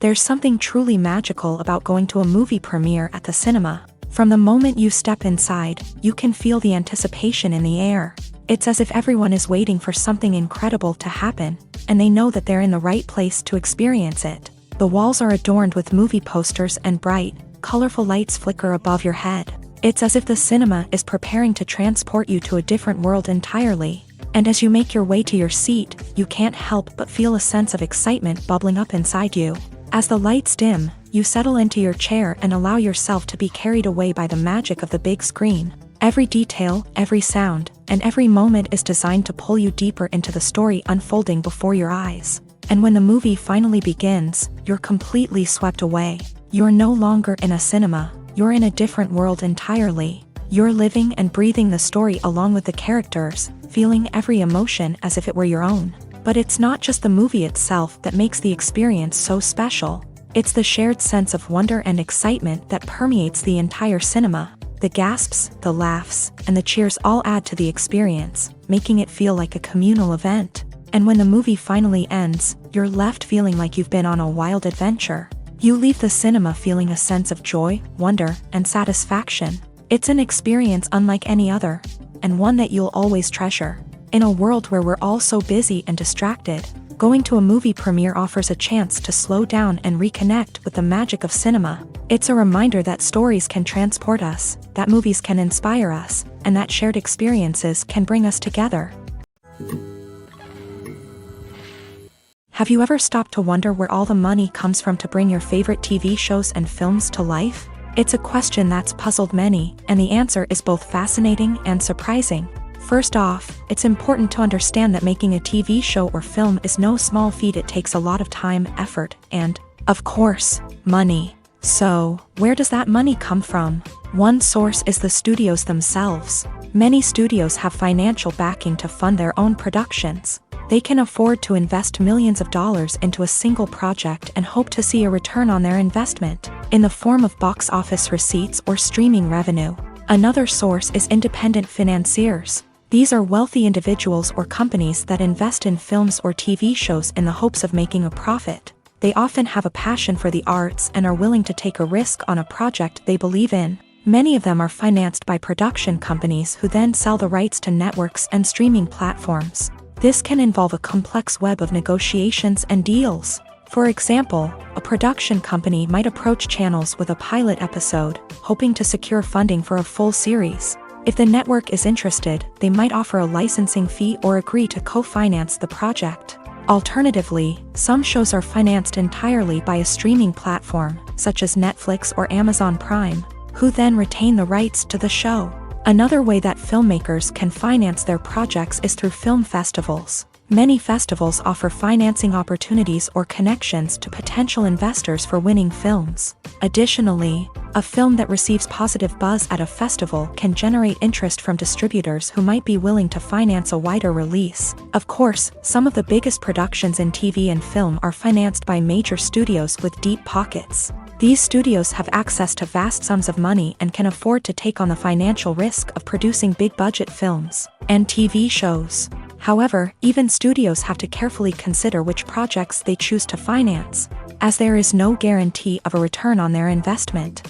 There's something truly magical about going to a movie premiere at the cinema. From the moment you step inside, you can feel the anticipation in the air. It's as if everyone is waiting for something incredible to happen, and they know that they're in the right place to experience it. The walls are adorned with movie posters and bright, colorful lights flicker above your head. It's as if the cinema is preparing to transport you to a different world entirely. And as you make your way to your seat, you can't help but feel a sense of excitement bubbling up inside you. As the lights dim, you settle into your chair and allow yourself to be carried away by the magic of the big screen. Every detail, every sound, and every moment is designed to pull you deeper into the story unfolding before your eyes. And when the movie finally begins, you're completely swept away. You're no longer in a cinema, you're in a different world entirely. You're living and breathing the story along with the characters, feeling every emotion as if it were your own. But it's not just the movie itself that makes the experience so special. It's the shared sense of wonder and excitement that permeates the entire cinema. The gasps, the laughs, and the cheers all add to the experience, making it feel like a communal event. And when the movie finally ends, you're left feeling like you've been on a wild adventure. You leave the cinema feeling a sense of joy, wonder, and satisfaction. It's an experience unlike any other, and one that you'll always treasure. In a world where we're all so busy and distracted, going to a movie premiere offers a chance to slow down and reconnect with the magic of cinema. It's a reminder that stories can transport us, that movies can inspire us, and that shared experiences can bring us together. Have you ever stopped to wonder where all the money comes from to bring your favorite TV shows and films to life? It's a question that's puzzled many, and the answer is both fascinating and surprising. First off, it's important to understand that making a TV show or film is no small feat. It takes a lot of time, effort, and, of course, money. So, where does that money come from? One source is the studios themselves. Many studios have financial backing to fund their own productions. They can afford to invest millions of dollars into a single project and hope to see a return on their investment, in the form of box office receipts or streaming revenue. Another source is independent financiers. These are wealthy individuals or companies that invest in films or TV shows in the hopes of making a profit. They often have a passion for the arts and are willing to take a risk on a project they believe in. Many of them are financed by production companies who then sell the rights to networks and streaming platforms. This can involve a complex web of negotiations and deals. For example, a production company might approach channels with a pilot episode, hoping to secure funding for a full series. If the network is interested, they might offer a licensing fee or agree to co-finance the project. Alternatively, some shows are financed entirely by a streaming platform, such as Netflix or Amazon Prime, who then retain the rights to the show. Another way that filmmakers can finance their projects is through film festivals. Many festivals offer financing opportunities or connections to potential investors for winning films. Additionally, a film that receives positive buzz at a festival can generate interest from distributors who might be willing to finance a wider release. Of course, some of the biggest productions in TV and film are financed by major studios with deep pockets. These studios have access to vast sums of money and can afford to take on the financial risk of producing big-budget films and TV shows. However, even studios have to carefully consider which projects they choose to finance, as there is no guarantee of a return on their investment.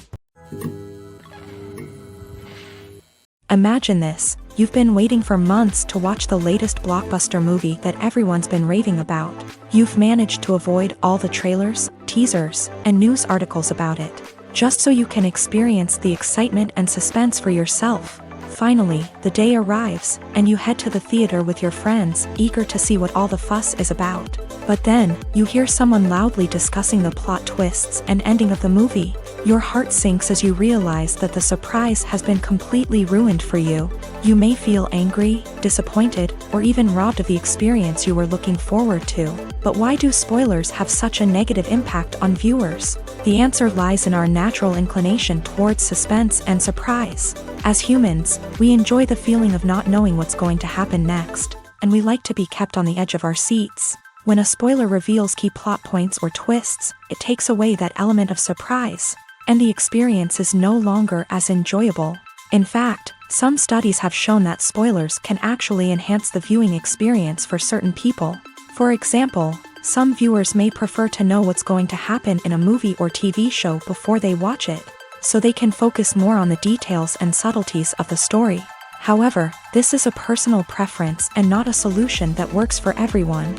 Imagine this: you've been waiting for months to watch the latest blockbuster movie that everyone's been raving about. You've managed to avoid all the trailers, teasers, and news articles about it, just so you can experience the excitement and suspense for yourself. Finally, the day arrives, and you head to the theater with your friends, eager to see what all the fuss is about. But then, you hear someone loudly discussing the plot twists and ending of the movie. Your heart sinks as you realize that the surprise has been completely ruined for you. You may feel angry, disappointed, or even robbed of the experience you were looking forward to. But why do spoilers have such a negative impact on viewers? The answer lies in our natural inclination towards suspense and surprise. As humans, we enjoy the feeling of not knowing what's going to happen next, and we like to be kept on the edge of our seats. When a spoiler reveals key plot points or twists, it takes away that element of surprise, and the experience is no longer as enjoyable. In fact, some studies have shown that spoilers can actually enhance the viewing experience for certain people. For example, some viewers may prefer to know what's going to happen in a movie or TV show before they watch it, so they can focus more on the details and subtleties of the story. However, this is a personal preference and not a solution that works for everyone.